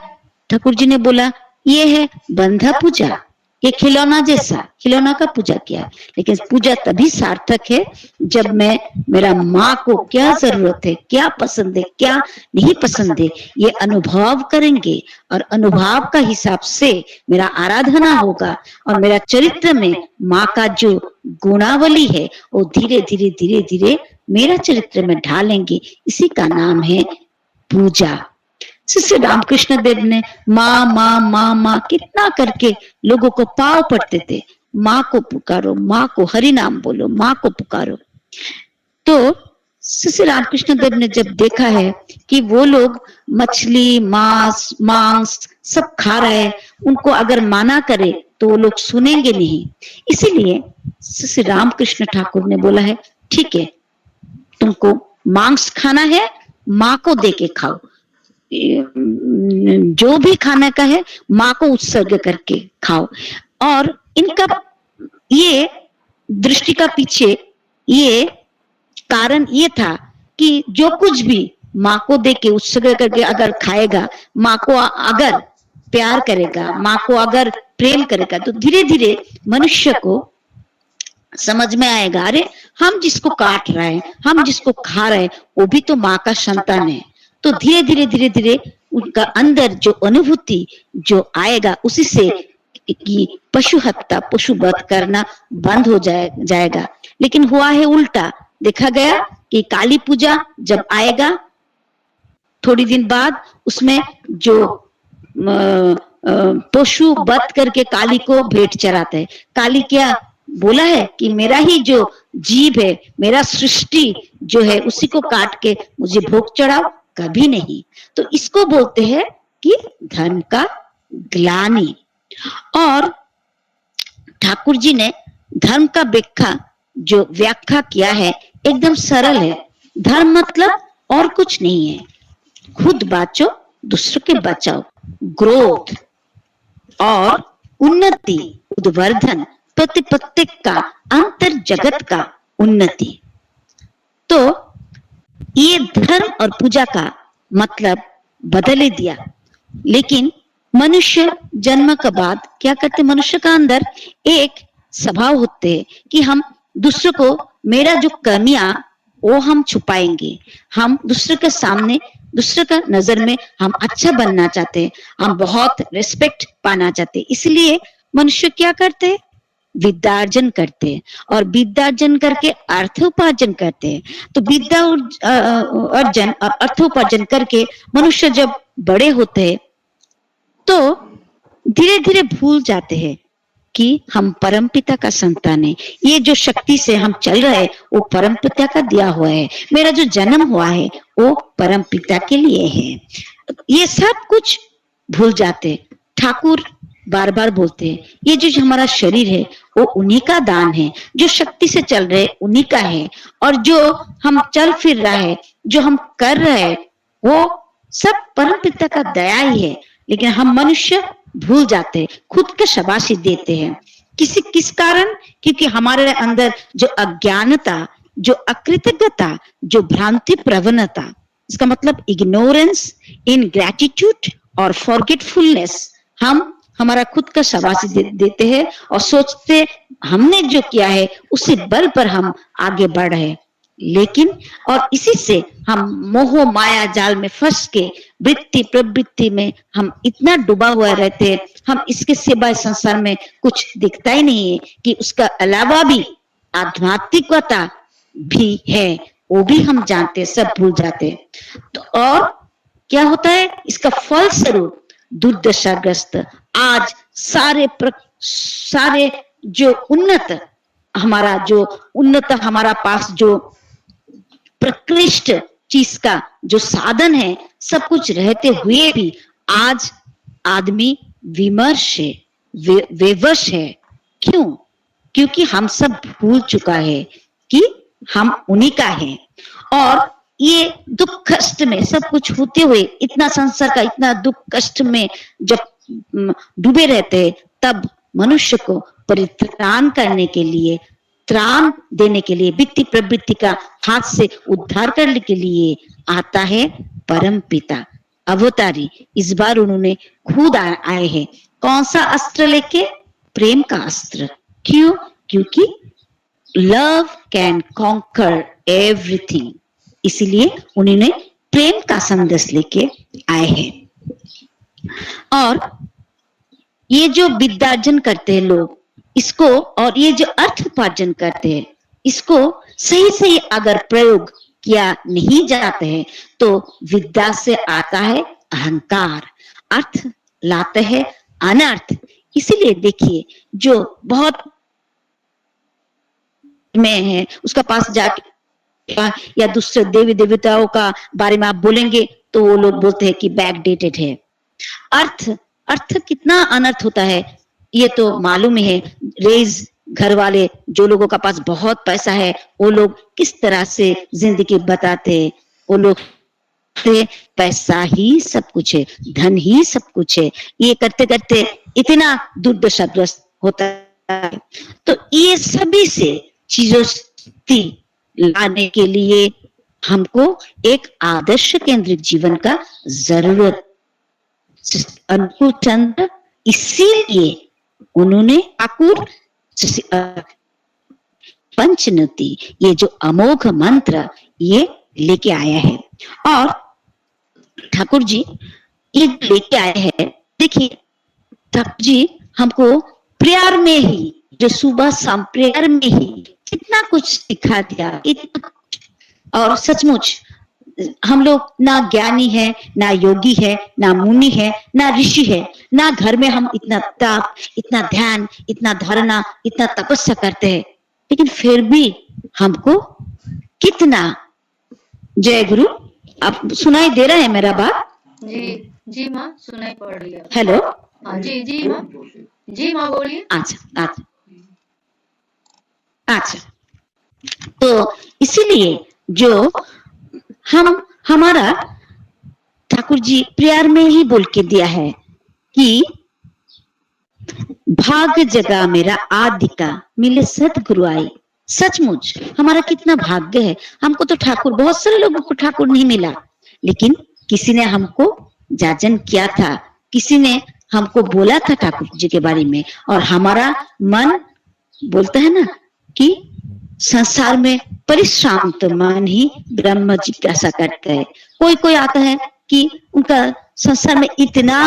ठाकुर जी ने बोला ये है बंधा पूजा, ये खिलौना जैसा, खिलौना का पूजा किया। लेकिन पूजा तभी सार्थक है जब मैं मेरा माँ को क्या जरूरत है, क्या पसंद है, क्या नहीं पसंद है, ये अनुभव करेंगे और अनुभव का हिसाब से मेरा आराधना होगा और मेरा चरित्र में माँ का जो गुणावली है वो धीरे धीरे धीरे धीरे मेरा चरित्र में ढालेंगे। इसी का नाम है पूजा। श्री रामकृष्ण देव ने माँ माँ माँ माँ कितना करके लोगों को पाव पड़ते थे, माँ को पुकारो, माँ को हरि नाम बोलो, माँ को पुकारो। तो श्री रामकृष्ण देव ने जब देखा है कि वो लोग मछली, मांस सब खा रहे हैं, उनको अगर माना करे तो वो लोग सुनेंगे नहीं। इसीलिए श्री रामकृष्ण ठाकुर ने बोला है ठीक है, तुमको मांस खाना है, माँ को दे के खाओ, जो भी खाने का है माँ को उत्सर्ग करके खाओ। और इनका ये दृष्टि का पीछे ये कारण ये था कि जो कुछ भी माँ को दे के उत्सर्ग करके अगर खाएगा, माँ को अगर प्यार करेगा, माँ को अगर प्रेम करेगा, तो धीरे धीरे मनुष्य को समझ में आएगा, अरे हम जिसको काट रहे हैं, हम जिसको खा रहे हैं, वो भी तो माँ का संतान है। तो धीरे धीरे धीरे धीरे उनका अंदर जो अनुभूति जो आएगा, उसी से कि पशु हत्या, पशु वध करना बंद हो जाएगा। लेकिन हुआ है उल्टा। देखा गया कि काली पूजा जब आएगा, थोड़ी दिन बाद उसमें जो पशु वध करके काली को भेंट चढ़ाते हैं। काली क्या बोला है कि मेरा ही जो जीव है, मेरा सृष्टि जो है, उसी को काट के मुझे भोग चढ़ाओ, कभी नहीं। तो इसको बोलते हैं कि धर्म का ग्लानि। और ठाकुर जी ने धर्म का व्याख्या किया है, एकदम सरल है। धर्म मतलब और कुछ नहीं है, खुद बाँचो, दूसरों के बचाओ। ग्रोथ और उन्नति, उद्वर्धन, प्रतिपत्तिक का, अंतर जगत का उन्नति। तो ये धर्म और पूजा का मतलब बदल दिया। लेकिन मनुष्य जन्म के बाद क्या करते? मनुष्य का अंदर एक स्वभाव होते है कि हम दूसरों को, मेरा जो कमियां वो हम छुपाएंगे, हम दूसरे के सामने, दूसरे का नजर में हम अच्छा बनना चाहते हैं, हम बहुत रिस्पेक्ट पाना चाहते हैं। इसलिए मनुष्य क्या करते हैं? विद्यार्जन करते हैं, और विद्यार्जन करके अर्थोपार्जन करते हैं। तो विद्या अर्जन और अर्थोपार्जन करके मनुष्य जब बड़े होते हैं तो धीरे धीरे भूल जाते हैं कि हम परमपिता का संतान है। ये जो शक्ति से हम चल रहे हैं वो परमपिता का दिया हुआ है। मेरा जो जन्म हुआ है वो परमपिता के लिए है। ये सब कुछ भूल जाते। ठाकुर बार बार बोलते हैं ये जो हमारा शरीर है वो उन्हीं का दान है, जो शक्ति से चल रहे उन्हीं का है, और जो हम चल फिर रहा है, जो हम कर रहे हैं वो सब परमपिता का दया ही है। लेकिन हम मनुष्य भूल जाते हैं, खुद के शाबाशी देते हैं। किस कारण? क्योंकि हमारे अंदर जो अज्ञानता, जो अकृतज्ञता, जो भ्रांति प्रवणता, इसका मतलब इग्नोरेंस, इनग्रैटिट्यूड और फॉरगेटफुलनेस, हम हमारा खुद का शाबाशी देते हैं और सोचते हमने जो किया है उसी बल पर हम आगे बढ़ रहे हैं। लेकिन और इसी से हम मोह माया जाल में फंस के वृत्ति प्रवृत्ति में हम इतना डूबा हुआ रहते हैं, हम इसके सिवाय संसार में कुछ दिखता ही नहीं है कि उसका अलावा भी आध्यात्मिकता भी है, वो भी हम जानते, सब भूल जाते। तो और क्या होता है? इसका फल स्वरूप दुर्दशाग्रस्त आज सारे जो उन्नत हमारा पास जो प्रकृष्ट चीज का जो साधन है, सब कुछ रहते हुए भी आज आदमी विमर्श है, विवश है। क्यों? क्योंकि हम सब भूल चुका है कि हम उन्हीं का है। और ये दुख कष्ट में सब कुछ होते हुए, इतना संसार का इतना दुख कष्ट में जब डूबे रहते हैं, तब मनुष्य को परित्राण करने के लिए, त्राण देने के लिए, वित्ती प्रवृत्ति का हाथ से उद्धार करने के लिए आता है परम पिता अवतारी। इस बार उन्होंने खुद आए हैं। कौन सा अस्त्र लेके? प्रेम का अस्त्र। क्यों? क्योंकि लव कैन कॉन्कर एवरीथिंग, इसीलिए उन्होंने प्रेम का संदेश लेके आए हैं। और ये जो विद्यार्जन करते हैं लोग इसको, और ये जो अर्थ उपार्जन करते हैं इसको सही सही अगर प्रयोग किया नहीं जाते हैं तो विद्या से आता है अहंकार, अर्थ लाते हैं अनर्थ। इसीलिए देखिए जो बहुत में है उसका पास जाके या दूसरे देवी देवताओं का बारे में आप बोलेंगे तो वो लोग बोलते हैं कि बैकडेटेड है। अर्थ कितना अनर्थ होता है ये तो मालूम ही है। रेज घर वाले जो लोगों का पास बहुत पैसा है वो लोग किस तरह से जिंदगी बताते हैं। वो लोग पैसा ही सब कुछ है, धन ही सब कुछ है, ये करते करते इतना दुर्दशाग्रस्त होता है। तो ये सभी से चीजों लाने के लिए हमको एक आदर्श केंद्रित जीवन का जरूरत। अनुकूल चंद्र इसीलिए उन्होंने ठाकुर पंचनती ये जो अमोघ मंत्र ये लेके आया है। और ठाकुर जी ये लेके आए हैं, देखिए ठाकुर जी हमको प्रेयर में ही, जो सुबह शाम प्रेयर में ही कितना कुछ सिखा दिया, इतना। और सचमुच हम लोग ना ज्ञानी है, ना योगी है, ना मुनि है, ना ऋषि है, ना घर में हम इतना तप, इतना ध्यान, इतना धारणा, इतना तपस्या करते हैं, लेकिन फिर भी हमको कितना। जय गुरु, आप सुनाई दे रहा है मेरा बात? जी माँ सुनाई पड़ रही है। हेलो, हाँ जी माँ बोलिए। अच्छा तो इसीलिए जो हमारा जी प्रेयर में ही बोल के दिया है कि भाग्य जगा मेरा आदि का मिले सतगुरु आई। सचमुच हमारा कितना भाग्य है, हमको तो ठाकुर, बहुत सारे लोगों को ठाकुर नहीं मिला, लेकिन किसी ने हमको जाजन किया था, किसी ने हमको बोला था ठाकुर जी के बारे में, और हमारा मन बोलता है ना कि संसार में परिश्रांत मन ही ब्रह्म जिज्ञासा करता है। कोई कोई आता है कि उनका संसार में इतना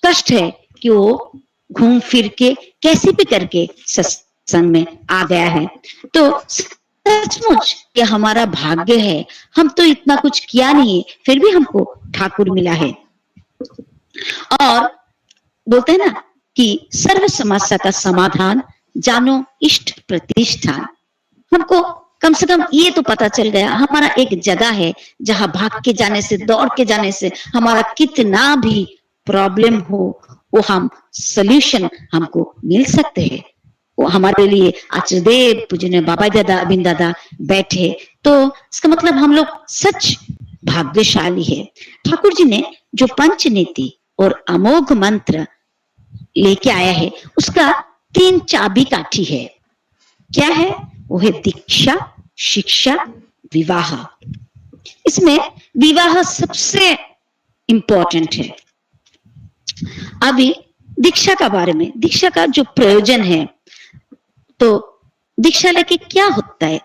कष्ट है कि वो घूम फिर के कैसे भी करके सत्संग में आ गया है। तो सचमुच ये हमारा भाग्य है, हम तो इतना कुछ किया नहीं है, फिर भी हमको ठाकुर मिला है। और बोलते हैं ना कि सर्व समस्या का समाधान जानो इष्ट प्रतिष्ठान। हमको कम से कम ये तो पता चल गया हमारा एक जगह है जहां भाग के जाने से, दौड़ के जाने से हमारा कितना भी प्रॉब्लम हो वो हम सॉल्यूशन हमको मिल सकते हैं। वो हमारे लिए आचार्यदेव पूजनीय बाबा दादा अभिन दादा बैठे, तो इसका मतलब हम लोग सच भाग्यशाली है। ठाकुर जी ने जो पंच नीति और अमोघ मंत्र लेके आया है उसका 3 चाबी काठी है। क्या है वो? है दीक्षा, शिक्षा, विवाह। इसमें विवाह सबसे इंपॉर्टेंट है। अभी दीक्षा का बारे में, दीक्षा का जो प्रयोजन है, तो दीक्षा लेके क्या होता है?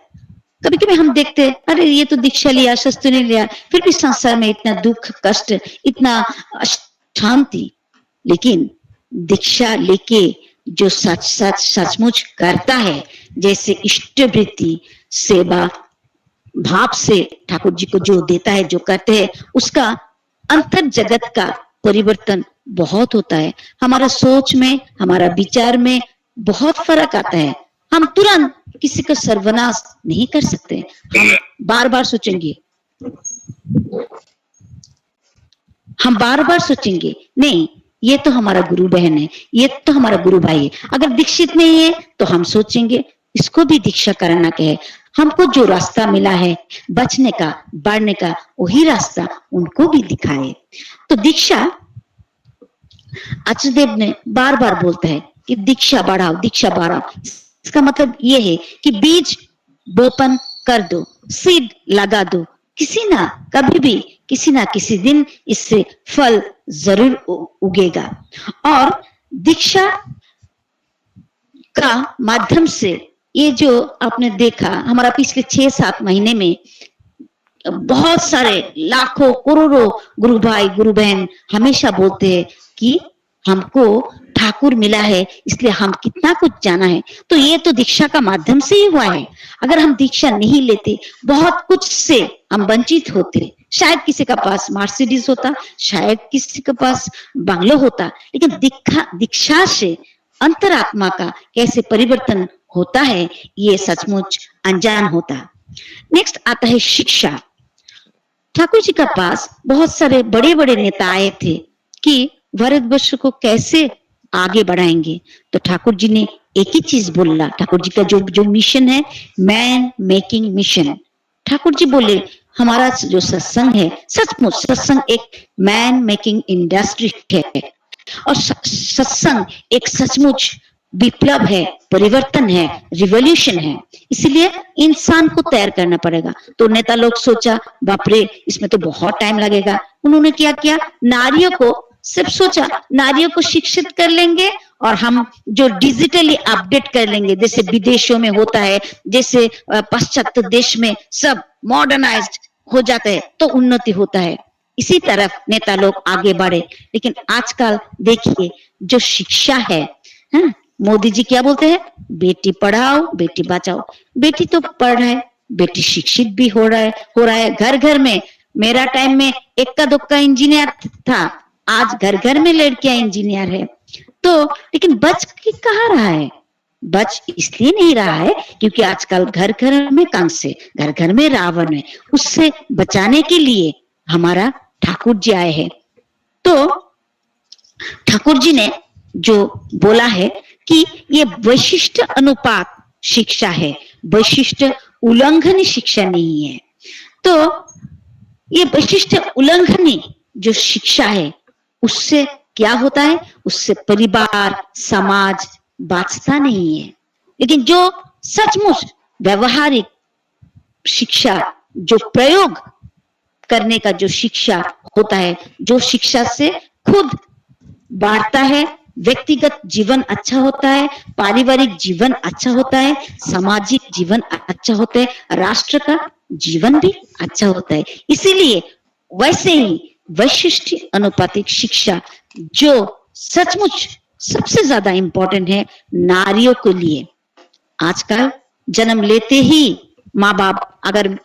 कभी कभी हम देखते हैं अरे ये तो दीक्षा लिया, शस्त्र नहीं लिया, फिर भी संसार में इतना दुख, कष्ट, इतना अशांति। लेकिन दीक्षा लेके जो सचमुच करता है, जैसे इष्टवृत्ति सेवा भाव से ठाकुर जी को जो देता है, जो करते हैं, उसका अंतर जगत का परिवर्तन बहुत होता है। हमारा सोच में, हमारा विचार में बहुत फर्क आता है। हम तुरंत किसी का सर्वनाश नहीं कर सकते, हम बार बार सोचेंगे, नहीं ये तो हमारा गुरु बहन है, ये तो हमारा गुरु भाई है। अगर दीक्षित नहीं है तो हम सोचेंगे इसको भी दीक्षा कराना क्या है, हमको जो रास्ता मिला है बचने का, बढ़ने का, वही रास्ता उनको भी दिखाए। तो दीक्षा आचार्यदेव ने बार बार बोलता है कि दीक्षा बढ़ाओ, दीक्षा बढ़ाओ। इसका मतलब ये है कि बीज बोपन कर दो, सीड लगा दो, कभी भी किसी ना किसी दिन इससे फल जरूर उगेगा। और दीक्षा का माध्यम से ये जो आपने देखा, हमारा पिछले 6-7 महीने में बहुत सारे लाखों करोड़ों गुरु भाई गुरु बहन हमेशा बोलते हैं कि हमको ठाकुर मिला है, इसलिए हम कितना कुछ जाना है। तो ये तो दीक्षा का माध्यम से ही हुआ है। अगर हम दीक्षा नहीं लेते, बहुत कुछ से हम वंचित होते। शायद किसी का पास मर्सिडीज होता, शायद किसी के पास बंगलो होता, लेकिन दीक्षा से अंतरात्मा का कैसे परिवर्तन होता है ये सचमुच अनजान होता। नेक्स्ट आता है शिक्षा। ठाकुर जी का पास बहुत सारे बड़े बड़े नेता आए थे कि भारतवर्ष को कैसे आगे बढ़ाएंगे। तो ठाकुर जी ने एक ही चीज बोला, ठाकुर जी का जो मिशन है, man making mission. Thakur ji बोले हमारा जो सत्संग है, सचमुच सत्संग एक मैन मेकिंग इंडस्ट्री है, और सत्संग एक सचमुच विप्लव है, परिवर्तन है, रिवॉल्यूशन है। इसलिए इंसान को तैयार करना पड़ेगा। तो नेता लोग सोचा बाप रे इसमें तो बहुत टाइम लगेगा। उन्होंने क्या किया, नारियों को सिर्फ सोचा नारियों को शिक्षित कर लेंगे और हम जो डिजिटली अपडेट कर लेंगे, जैसे विदेशों में होता है, जैसे पाश्चात्य देश में सब मॉडर्नाइज्ड हो जाता है तो उन्नति होता है। इसी तरफ नेता लोग आगे बढ़े। लेकिन आजकल देखिए जो शिक्षा है, मोदी जी क्या बोलते हैं, बेटी पढ़ाओ बेटी बचाओ। बेटी तो पढ़ रहा है, बेटी शिक्षित भी हो रहा है घर घर में। मेरा टाइम में इक्का दुक्का इंजीनियर था, आज घर घर में लड़कियां इंजीनियर है। तो लेकिन बच के कहाँ रहा है? बच इसलिए नहीं रहा है क्योंकि आजकल घर घर में कंस है, घर घर में रावण है। उससे बचाने के लिए हमारा ठाकुर जी आए हैं। तो ठाकुर जी ने जो बोला है कि ये वैशिष्ट अनुपात शिक्षा है, वैशिष्ट उल्लंघनी शिक्षा नहीं है। तो ये वैशिष्ट उल्लंघनी जो शिक्षा है उससे क्या होता है, उससे परिवार समाज बाँचता नहीं है। लेकिन जो सचमुच व्यवहारिक शिक्षा, जो प्रयोग करने का जो शिक्षा होता है, जो शिक्षा से खुद बढ़ता है, व्यक्तिगत जीवन अच्छा होता है, पारिवारिक जीवन अच्छा होता है, सामाजिक जीवन अच्छा होता है, राष्ट्र का जीवन भी अच्छा होता है। इसीलिए वैसे ही वैशिष्ट अनुपातिक शिक्षा जो सचमुच सबसे ज्यादा इंपॉर्टेंट है नारियों के लिए। आजकल जन्म लेते ही माँ बाप, अगर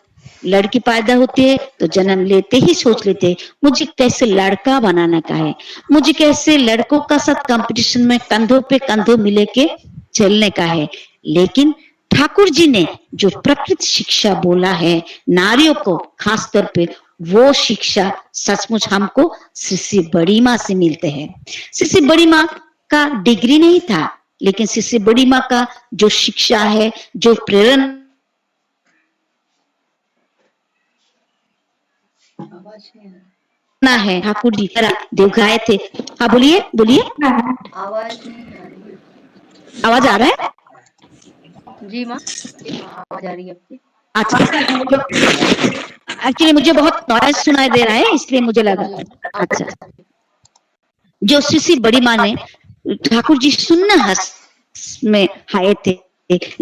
लड़की पैदा होती है तो जन्म लेते ही सोच लेते हैं मुझे कैसे लड़का बनाने का है, मुझे कैसे लड़कों का साथ कंपटीशन में कंधों पे कंधों मिले के चलने का है। लेकिन ठाकुर जी ने जो प्रकृत शिक्षा बोला है नारियों को खास तौर पे, वो शिक्षा सचमुच हमको श्री बड़ी माँ से मिलते हैं। श्री बड़ी माँ का डिग्री नहीं था, लेकिन श्री बड़ी माँ का जो शिक्षा है, जो प्रेरणा है, ठाकुर जी देव गाए थे। हाँ बोलिए बोलिए, आवाज नहीं आ रही है। आवाज आ रहा है? जी माँ, आवाज आ रही है आपकी। अच्छा, एक्चुअली मुझे बहुत नॉइज सुनाई दे रहा है इसलिए मुझे लगा। अच्छा, जो श्री बड़ी माँ ने ठाकुर जी सुनना हस में आए थे,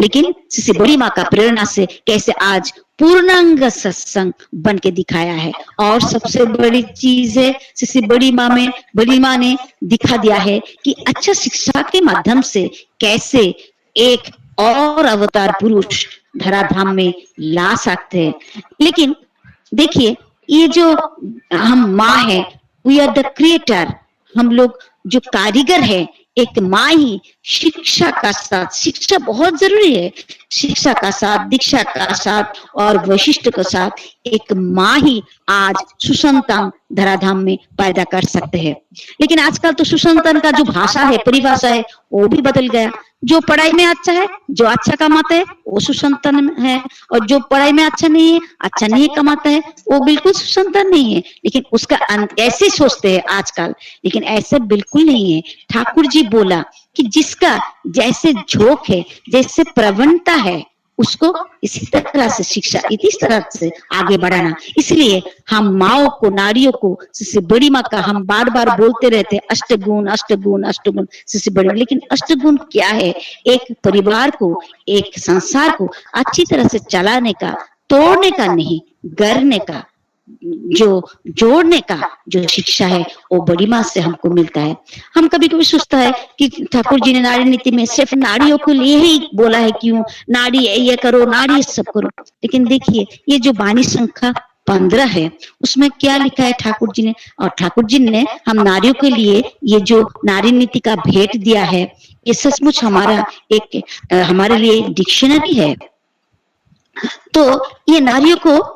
लेकिन श्री बड़ी माँ का प्रेरणा से कैसे आज पूर्णांग सत्संग बन के दिखाया है। और सबसे बड़ी चीज है श्री बड़ी माँ ने दिखा दिया है कि अच्छा शिक्षा के माध्यम से कैसे एक और अवतार पुरुष धराधाम में ला सकते हैं। लेकिन देखिए, ये जो हम माँ है, वी आर द क्रिएटर, हम लोग जो कारीगर है, एक माँ ही शिक्षा का साथ, शिक्षा बहुत जरूरी है, शिक्षा का साथ, दीक्षा का साथ और वैशिष्ट के साथ एक माँ ही आज सुसंतान धराधाम में पैदा कर सकते हैं। लेकिन आजकल तो सुसंतान का जो भाषा है, परिभाषा है, वो भी बदल गया। जो पढ़ाई में अच्छा है, जो अच्छा कमाता है, वो सुसंतान है, और जो पढ़ाई में अच्छा नहीं कमाता है, वो बिल्कुल सुसंतान नहीं है। लेकिन उसका ऐसे सोचते हैं आजकल, लेकिन ऐसा बिल्कुल नहीं है। ठाकुर जी बोला कि जिसका जैसे झोंक है, जैसे प्रवणता है, उसको इसी तरह से शिक्षा, इस तरह से आगे बढ़ाना। इसलिए हम माओ को, नारियों को, श्री बड़ी माँ का हम बार बार बोलते रहते, अष्टगुण अष्टगुण अष्टगुण श्री बड़ी माँ। लेकिन अष्टगुण क्या है? एक परिवार को, एक संसार को अच्छी तरह से चलाने का, तोड़ने का नहीं, गढ़ने का, जो जोड़ने का जो शिक्षा है, वो बड़ी माँ से हमको मिलता है। हम कभी कभी सोचता है कि ठाकुर जी ने नारी नीति में सिर्फ नारियों को लिए ही बोला है, क्यों नारी ये करो, नारी सब करो। लेकिन देखिए, ये जो वाणी संख्या 15 है, उसमें क्या लिखा है ठाकुर जी ने? और ठाकुर जी ने हम नारियों के लिए ये जो नारी नीति का भेंट दिया है, ये सचमुच हमारा एक हमारे लिए डिक्शनरी है। तो ये नारियों को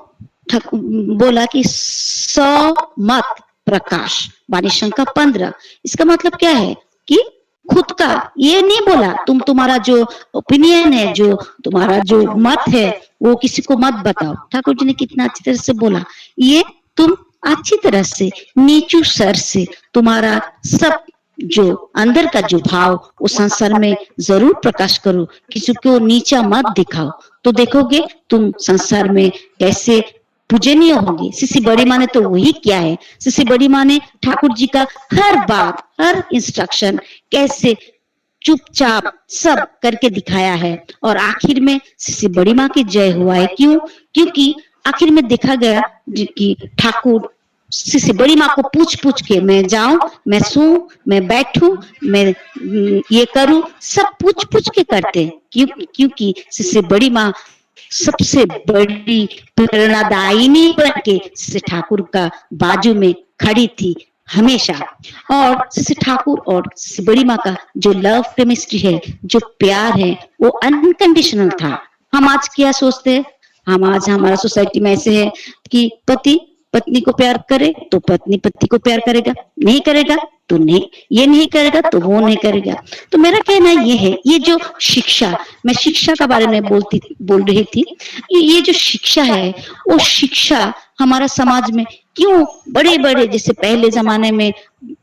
बोला कि 100 मत प्रकाश, वाणी संख्या 15। इसका मतलब क्या है कि खुद का ये नहीं बोला, तुम्हारा जो ओपिनियन है, जो तुम्हारा जो मत है, वो किसी को मत बताओ। ठाकुर जी ने कितना अच्छी तरह से बोला, ये तुम अच्छी तरह से नीचू सर से तुम्हारा सब जो अंदर का जो भाव, वो संसार में जरूर प्रकाश करो, किसी को नीचा मत दिखाओ, तो देखोगे तुम संसार में कैसे पूजनीय होगी। श्री बड़ी माँ ने तो वही किया है। श्री बड़ी माँ ने ठाकुर जी का हर बात, हर इंस्ट्रक्शन कैसे चुपचाप सब करके दिखाया है, और आखिर में श्री बड़ी माँ की जय हुआ है। क्यों? क्योंकि आखिर में देखा गया कि ठाकुर श्री बड़ी माँ को पूछ के, मैं जाऊं, मैं सोऊं, मैं बैठूं, मैं ये करूं, सब पूछ के करते। क्योंकि श्री बड़ी माँ सबसे बड़ी प्रेरणादायिनी बन के श्री ठाकुर का बाजू में खड़ी थी हमेशा। और श्री ठाकुर और श्री बड़ी माँ का जो लव केमिस्ट्री है, जो प्यार है, वो अनकंडीशनल था। हम आज क्या सोचते हैं? हम आज हमारा सोसाइटी में ऐसे है कि पति पत्नी को प्यार करे तो पत्नी पति को प्यार करेगा, नहीं करेगा तो नहीं, ये नहीं करेगा तो वो नहीं करेगा। तो मेरा कहना ये है, ये जो शिक्षा, मैं शिक्षा के बारे में बोल रही थी, ये जो शिक्षा है, वो शिक्षा हमारा समाज में क्यों बड़े बड़े जैसे पहले जमाने में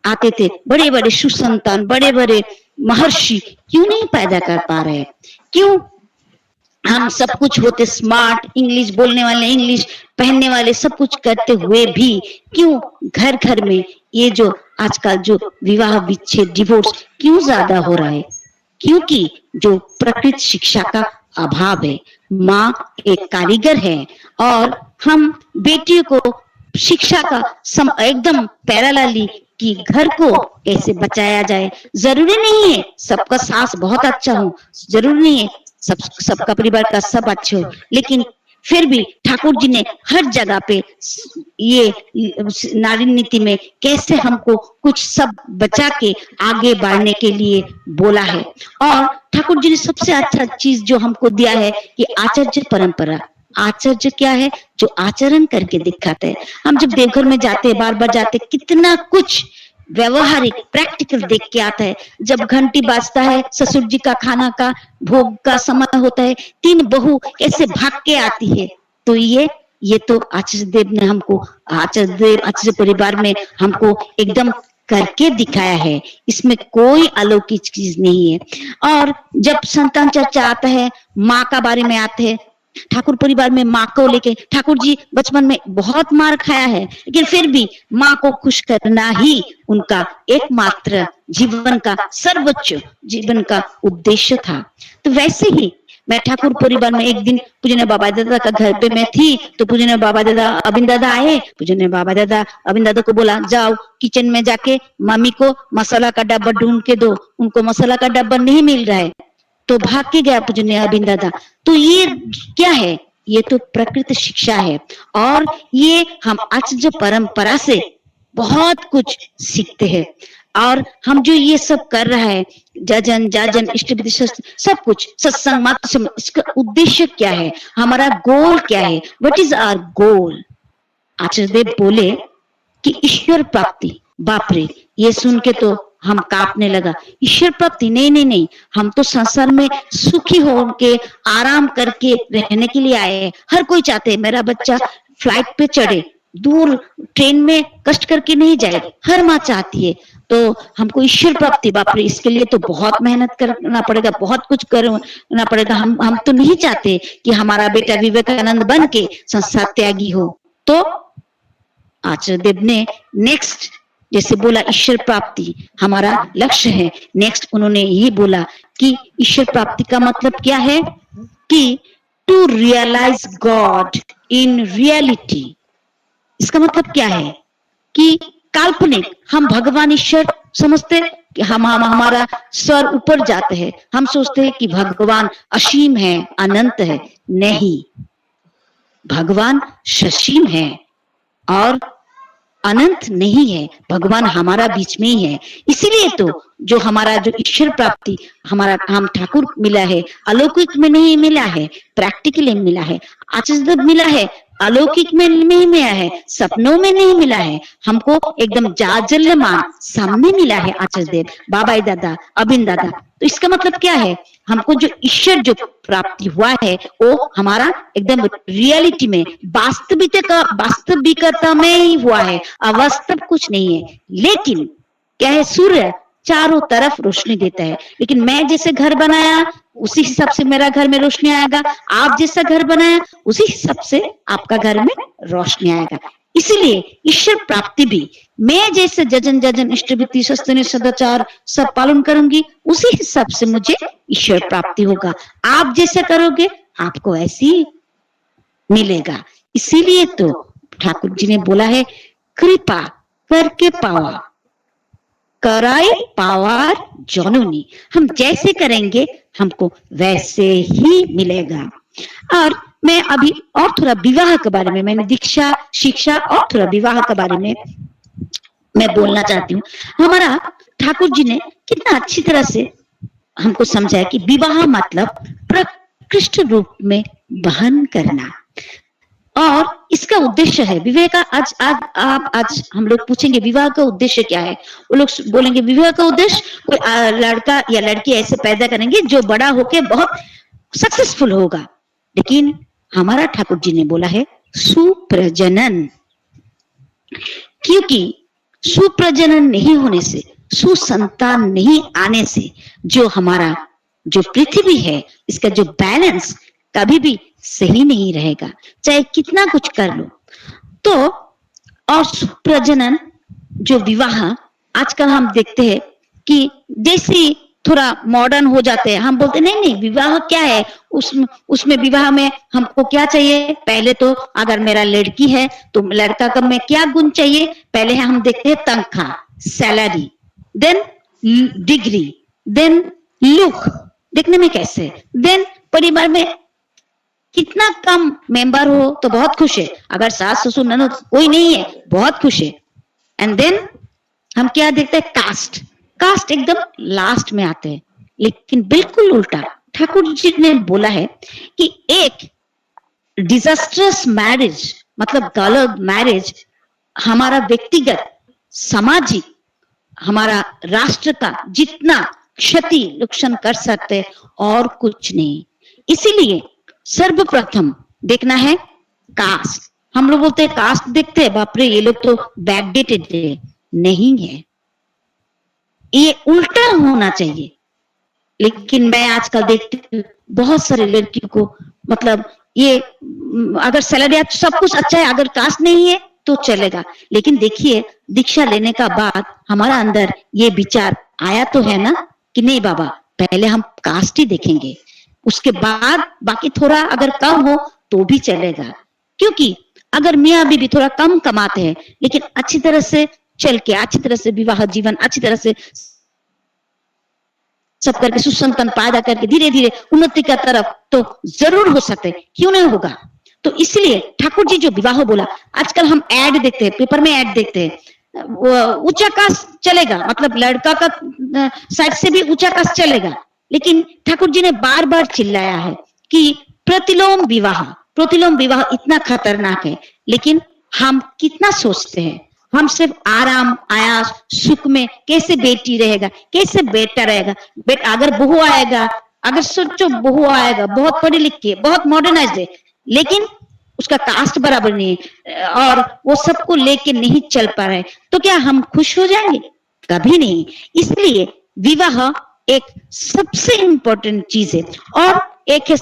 आते थे बड़े बड़े सुसंतान, बड़े बड़े महर्षि क्यों नहीं पैदा कर पा रहे? क्यों हम सब कुछ होते स्मार्ट, इंग्लिश बोलने वाले, इंग्लिश पहनने वाले, सब कुछ करते हुए भी क्यों घर घर में ये जो आजकल जो विवाह विच्छेद, डिवोर्स क्यों ज्यादा हो रहा है? क्योंकि जो प्रकृत शिक्षा का अभाव है। माँ एक कारीगर है और हम बेटियों को शिक्षा का एकदम पैरेलली कि घर को कैसे बचाया जाए। जरूरी नहीं है सबका सास बहुत अच्छा हो, जरूरी नहीं है सबका परिवार का सब अच्छे हो, लेकिन फिर भी ठाकुर जी ने हर जगह पे ये नारी नीति में कैसे हमको कुछ सब बचा के आगे बढ़ने के लिए बोला है। और ठाकुर जी ने सबसे अच्छा चीज जो हमको दिया है कि आचार्य परंपरा। आचार्य क्या है? जो आचरण करके दिखाते हैं। हम जब देवघर में जाते हैं, बार बार जाते, कितना कुछ व्यवहारिक प्रैक्टिकल देख के आता है। जब घंटी बाजता है, ससुर जी का खाना का भोग का समय होता है, 3 बहू कैसे भाग के आती है, तो ये तो आचार्य देव ने हमको, आचार्य परिवार में हमको एकदम करके दिखाया है। इसमें कोई अलौकिक चीज नहीं है। और जब संतान चर्चा आता है, माँ का बारे में आते हैं, ठाकुर परिवार में माँ को लेके ठाकुर जी बचपन में बहुत मार खाया है, लेकिन फिर भी माँ को खुश करना ही उनका एकमात्र जीवन का सर्वोच्च जीवन का उद्देश्य था। तो वैसे ही मैं ठाकुर परिवार में एक दिन पूजनीय बाबा दादा का घर पे मैं थी, तो पूजनीय बाबा दादा अबिन दादा आए। पूजनीय बाबा दादा अबिन दादा को बोला, जाओ किचन में जाके मम्मी को मसाला का डब्बा ढूंढ के दो। उनको मसाला का डब्बा नहीं मिल रहा है, तो भाग के गया पूजनीय अबिन दादा। तो ये क्या है? ये तो प्रकृति शिक्षा है और ये हम आचार्य परंपरा से बहुत कुछ सीखते हैं। और हम जो ये सब कर रहा है, जाजन जाजन इष्ट विधि सब कुछ सत्संग मात्र, इसका उद्देश्य क्या है? हमारा गोल क्या है? What is our goal? Acharya Dev बोले कि ईश्वर प्राप्ति। बाप रे, ये सुन के तो हम कांपने लगा। ईश्वर प्राप्ति? नहीं नहीं नहीं, हम तो संसार में सुखी होके आराम करके रहने के लिए आए हैं। हर कोई चाहते है मेरा बच्चा फ्लाइट पे चढ़े, दूर ट्रेन में कष्ट करके नहीं जाए, हर माँ चाहती है। तो हमको ईश्वर प्राप्ति, बाप रे, इसके लिए तो बहुत मेहनत करना पड़ेगा, बहुत कुछ करना पड़ेगा। हम तो नहीं चाहते कि हमारा बेटा विवेकानंद बन के संसार त्यागी हो। तो आचार्य देव ने नेक्स्ट जैसे बोला ईश्वर प्राप्ति हमारा लक्ष्य है। नेक्स्ट उन्होंने ये बोला कि ईश्वर प्राप्ति का मतलब क्या है? कि to realise God in reality. इसका मतलब क्या है? कि काल्पनिक हम भगवान ईश्वर समझते कि हमारा स्वर ऊपर जाते हैं, हम सोचते हैं कि भगवान असीम है, अनंत है। नहीं, भगवान ससीम है और अनंत नहीं है। भगवान हमारा बीच में ही है। इसीलिए तो जो हमारा जो ईश्वर प्राप्ति हमारा हम ठाकुर मिला है, अलौकिक में नहीं मिला है, प्रैक्टिकली मिला है। आचार्य मिला है, अलौकिक में नहीं मिला है, सपनों में नहीं मिला है, हमको एकदम जाजल्यमान सामने मिला है आचार्य देव, बाबा दादा, अबिन दादा। तो इसका मतलब क्या है? हमको जो ईश्वर जो प्राप्ति हुआ है वो हमारा एकदम रियलिटी में, वास्तविकता में ही हुआ है, अवास्तव कुछ नहीं है। लेकिन क्या है? सूर्य चारों तरफ रोशनी देता है, लेकिन मैं जैसे घर बनाया उसी हिसाब से मेरा घर में रोशनी आएगा, आप जैसा घर बनाया उसी हिसाब से आपका घर में रोशनी आएगा। इसीलिए ईश्वर प्राप्ति भी मैं जैसे जजन जजन इष्टविधि सस्तनि सदाचार सब पालन करूंगी, उसी हिसाब से मुझे ईश्वर प्राप्ति होगा। आप जैसे करोगे आपको ऐसी मिलेगा। इसीलिए तो ठाकुर जी ने बोला है, कृपा करके पावा कराई पावार जननी। हम जैसे करेंगे हमको वैसे ही मिलेगा। और मैं अभी और थोड़ा विवाह के बारे में, मैंने दीक्षा शिक्षा और थोड़ा विवाह के बारे में मैं बोलना चाहती हूँ। हमारा ठाकुर जी ने कितना अच्छी तरह से हमको समझाया कि विवाह मतलब प्रकृष्ट रूप में बहन करना, और इसका उद्देश्य है विवेक का। आज हम लोग पूछेंगे विवाह का उद्देश्य क्या है, वो लोग बोलेंगे विवाह का उद्देश्य कोई लड़का या लड़की ऐसे पैदा करेंगे जो बड़ा होके बहुत सक्सेसफुल होगा। लेकिन हमारा ठाकुर जी ने बोला है सुप्रजनन। क्योंकि सुप्रजनन नहीं होने से, सुसंतान नहीं आने से जो हमारा जो पृथ्वी है, इसका जो बैलेंस कभी भी सही नहीं रहेगा, चाहे कितना कुछ कर लो। तो और सुप्रजनन जो विवाह आजकल हम देखते हैं कि जैसे थोड़ा मॉडर्न हो जाते हैं, हम बोलते नहीं विवाह क्या है, उसमें विवाह में हमको क्या चाहिए, पहले तो अगर मेरा लड़की है तो लड़का का में क्या गुण चाहिए, पहले हम देखते हैं तनख्वाह, salary, then degree, then look, देखने में कैसे, देन परिवार में कितना कम मेंबर हो तो बहुत खुश है, अगर सास ससुर ननद कोई नहीं है बहुत खुश है। एंड देन हम क्या देखते हैं, कास्ट, कास्ट एकदम लास्ट में आते हैं। लेकिन बिल्कुल उल्टा ठाकुर जी ने बोला है कि एक डिजास्टर्स मैरिज मतलब गलत मैरिज हमारा व्यक्तिगत, सामाजिक, हमारा राष्ट्र का जितना क्षति नुकसान कर सकते और कुछ नहीं। इसीलिए सर्वप्रथम देखना है कास्ट। हम लोग बोलते हैं कास्ट देखते हैं, बाप रे ये लोग तो बैकडेटेड है, नहीं है, ये उल्टा होना चाहिए। लेकिन मैं आजकल देखती हूँ बहुत सारे लड़कियों को, मतलब ये अगर सैलरी सब कुछ अच्छा है, अगर कास्ट नहीं है तो चलेगा। लेकिन देखिए दीक्षा लेने का बाद हमारा अंदर ये विचार आया तो है ना कि नहीं बाबा पहले हम कास्ट ही देखेंगे, उसके बाद बाकी थोड़ा अगर कम हो तो भी चलेगा। क्योंकि अगर मियाँ बीवी थोड़ा कम कमाते हैं लेकिन अच्छी तरह से चल के, अच्छी तरह से विवाह जीवन अच्छी तरह से सब करके सुसंतान पैदा करके धीरे धीरे उन्नति का तरफ तो जरूर हो सकते, क्यों नहीं होगा। तो इसलिए ठाकुर जी जो विवाह बोला, आजकल हम ऐड देखते हैं, पेपर में ऐड देखते हैं, ऊंचा कास्ट चलेगा, मतलब लड़का का साइड से भी ऊंचा कास्ट चलेगा। लेकिन ठाकुर जी ने बार बार चिल्लाया है कि प्रतिलोम विवाह, प्रतिलोम विवाह इतना खतरनाक है। लेकिन हम कितना सोचते हैं, हम सिर्फ आराम आयास सुख में कैसे बेटी रहेगा, कैसे बेटा रहेगा, बेटा अगर बहू आएगा, अगर सोचो बहू आएगा बहुत पढ़ी लिखी है, बहुत मॉडर्नाइज्ड है, लेकिन उसका कास्ट बराबर नहीं है और वो सबको लेके नहीं चल पा रहे, तो क्या हम खुश हो जाएंगे? कभी नहीं। इसलिए विवाह एक सबसे इंपॉर्टेंट चीज है। और एक है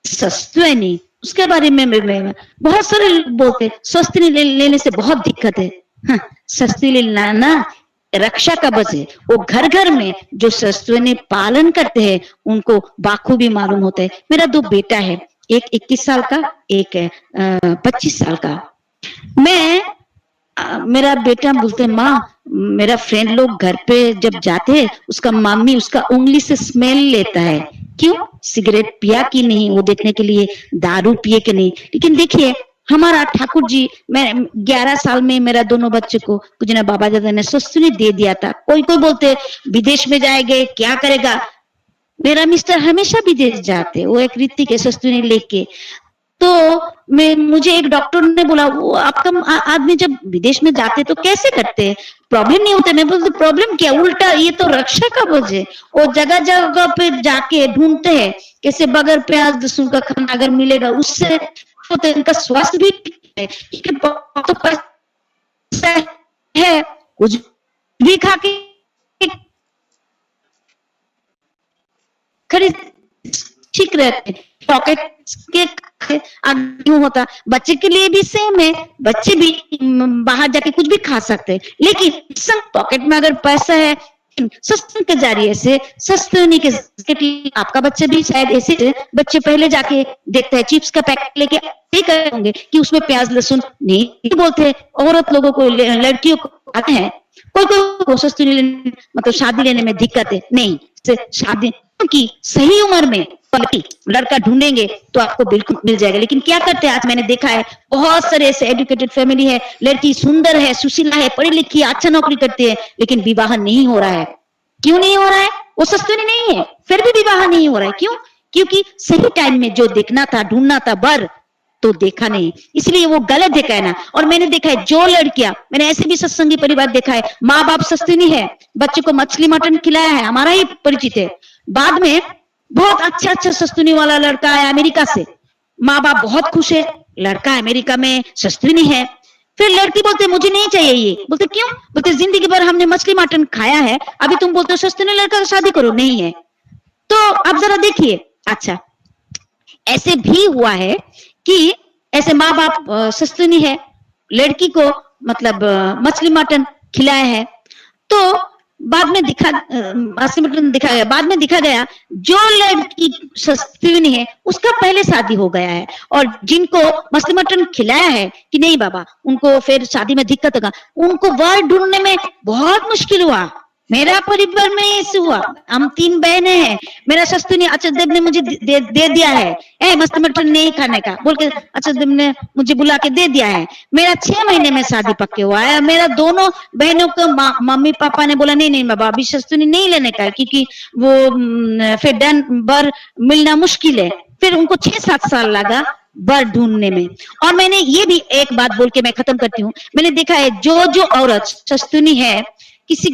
सस्त्वनी, उसके बारे में बहुत सारे लोग बोलते सस्ती लेने से बहुत दिक्कत है। हाँ, सस्ती लेना ना रक्षा कवच है। वो घर घर में जो सस्त्वनी पालन करते हैं उनको बाखूबी मालूम होता है। मेरा 2 बेटा है, एक 21 साल का, एक 25 साल का। मेरा बेटा बोलते हैं माँ, मेरा फ्रेंड लोग घर पे जब जाते हैं उसका मम्मी उसका उंगली से स्मेल लेता है, क्यों? सिगरेट पिया कि नहीं वो देखने के लिए, दारू पिए कि नहीं। लेकिन देखिए हमारा ठाकुर जी, मैं 11 साल में मेरा दोनों बच्चे को कुछ ना बाबा दादा ने सस्तुनी दे दिया था। कोई कोई बोलते विदेश में जाएंगे क्या करेगा, मेरा मिस्टर हमेशा विदेश जाते, वो एक रीति के सस्तुनी लेके। तो मुझे एक डॉक्टर ने बोला वो आपका आदमी जब विदेश में जाते तो कैसे करते हैं, प्रॉब्लम नहीं होता? मैं बोलती प्रॉब्लम क्या, उल्टा ये तो रक्षा का बोझ है। वो जगह जगह पे जाके ढूंढते हैं कैसे बगैर प्याज लहसुन का खाना अगर मिलेगा उससे होते, इनका स्वास्थ्य भी है, तो पैसा है कुछ भी खा के खरीद ठीक रहते। पॉकेट के क्यों होता, बच्चे के लिए भी सेम है, बच्चे भी बाहर जाके कुछ भी खा सकते हैं। लेकिन सब पॉकेट में अगर पैसा है, सस्ते के जरिए से सस्तनी के आपका बच्चा भी शायद ऐसे बच्चे पहले जाके देखते हैं चिप्स का पैकेट लेके होंगे कि उसमें प्याज लहसुन नहीं बोलते। औरत लोगों को, लड़कियों को आते हैं, कोई कोई सस्तनी लेने मतलब शादी लेने में दिक्कत है नहीं, शादी की सही उम्र में लड़का ढूंढेंगे तो आपको बिल्कुल मिल जाएगा। लेकिन क्या करते हैं आज मैंने देखा है बहुत सारे ऐसे एजुकेटेड फैमिली है, लड़की सुंदर है, सुशीला है, पढ़ी लिखी है, अच्छा नौकरी करती है, लेकिन विवाह नहीं हो रहा है। क्यों नहीं हो रहा है? वो सस्तनी नहीं है, फिर भी विवाह नहीं हो रहा है। क्यों? क्योंकि सही टाइम में जो देखना था, ढूंढना था बर, तो देखा नहीं, इसलिए वो गलत देखा है ना। और मैंने देखा है जो लड़कियां, मैंने ऐसे भी सत्संगी परिवार देखा है, माँ बाप सस्तनी है, बच्चे को मछली मटन खिलाया है, हमारा ही परिचित है, बाद में बहुत अच्छा सस्तनी वाला लड़का है अमेरिका से, माँ बाप बहुत खुश है, लड़का अमेरिका में सस्तनी है, फिर लड़की बोलते मुझे नहीं चाहिए ये, बोलते क्यों? बोलते जिंदगी भर हमने मछली मटन खाया है, अभी तुम बोलते हो सस्तनी लड़का का शादी करो। नहीं है तो आप जरा देखिए। अच्छा, ऐसे भी हुआ है कि ऐसे माँ बाप सस्तनी है, लड़की को मतलब मछली मटन खिलाया है, तो बाद में मछली मटन दिखा गया, बाद में दिखा गया जो लड़की सस्तनी है उसका पहले शादी हो गया है, और जिनको मछली मटन खिलाया है कि नहीं बाबा, उनको फिर शादी में दिक्कत होगा, उनको वर ढूंढने में बहुत मुश्किल हुआ। मेरा परिवार में ऐसे हुआ, हम 3 बहनें हैं, मेरा सस्तनी अचल देव ने मुझे दे दिया है मछली मटन नहीं खाने का बोल के, अचल देव ने मुझे बुला के दे दिया है। मेरा 6 महीने में शादी पक्के हुआ है। मेरा दोनों बहनों को मम्मी पापा ने बोला नहीं बाबा अभी सस्तनी नहीं लेने का, क्योंकि वो फिर बर मिलना मुश्किल है। फिर उनको 6-7 साल लगा बर ढूंढने में। और मैंने ये भी एक बात बोल के मैं खत्म करती हूँ, मैंने देखा है जो औरत सस्तनी है, किसी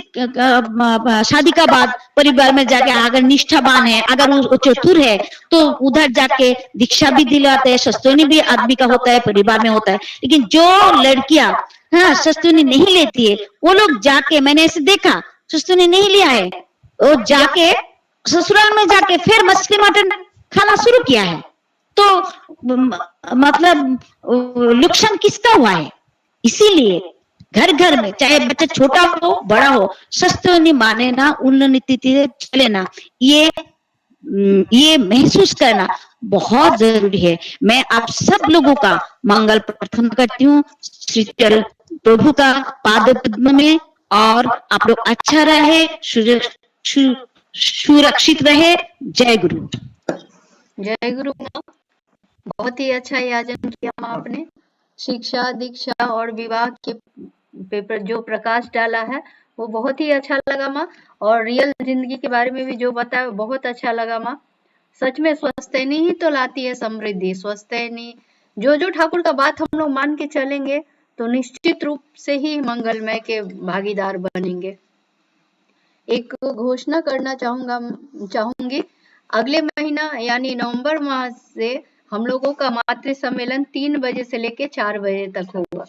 शादी का बाद परिवार में जाके अगर निष्ठावान है, अगर वो चतुर है, तो उधर जाके दीक्षा भी दिलाते हैं, सस्तनी भी आदमी का होता है, परिवार में होता है। लेकिन जो लड़कियां हाँ सस्तनी नहीं लेती है, वो लोग जाके, मैंने ऐसे देखा सस्तनी नहीं लिया है, वो जाके ससुराल में जाके फिर मछली मटन खाना शुरू किया है। तो मतलब नुकसान किसका हुआ है? इसीलिए घर घर में चाहे बच्चा छोटा हो बड़ा हो, सस्तनी माने ना, उन्नति चले ना, ये महसूस करना बहुत जरूरी है। मैं आप सब लोगों का मंगल प्रार्थना करती हूँ श्री प्रभु का पाद पद्म में, और आप लोग अच्छा रहे, सुरक्षित रहे। जय गुरु। जय गुरु माँ, बहुत ही अच्छा याचन किया माँ आपने। शिक्षा, दीक्षा और विवाह के पेपर जो प्रकाश डाला है वो बहुत ही अच्छा लगा माँ, और रियल जिंदगी के बारे में भी जो बताया बहुत अच्छा लगा माँ। सच में स्वस्थैनी ही तो लाती है समृद्धि। स्वस्थैनी जो ठाकुर का बात हम लोग मान के चलेंगे तो निश्चित रूप से ही मंगलमय के भागीदार बनेंगे। एक घोषणा करना चाहूंगी, अगले महीना यानी नवंबर माह से हम लोगों का मातृ सम्मेलन 3 बजे से लेके 4 बजे तक होगा,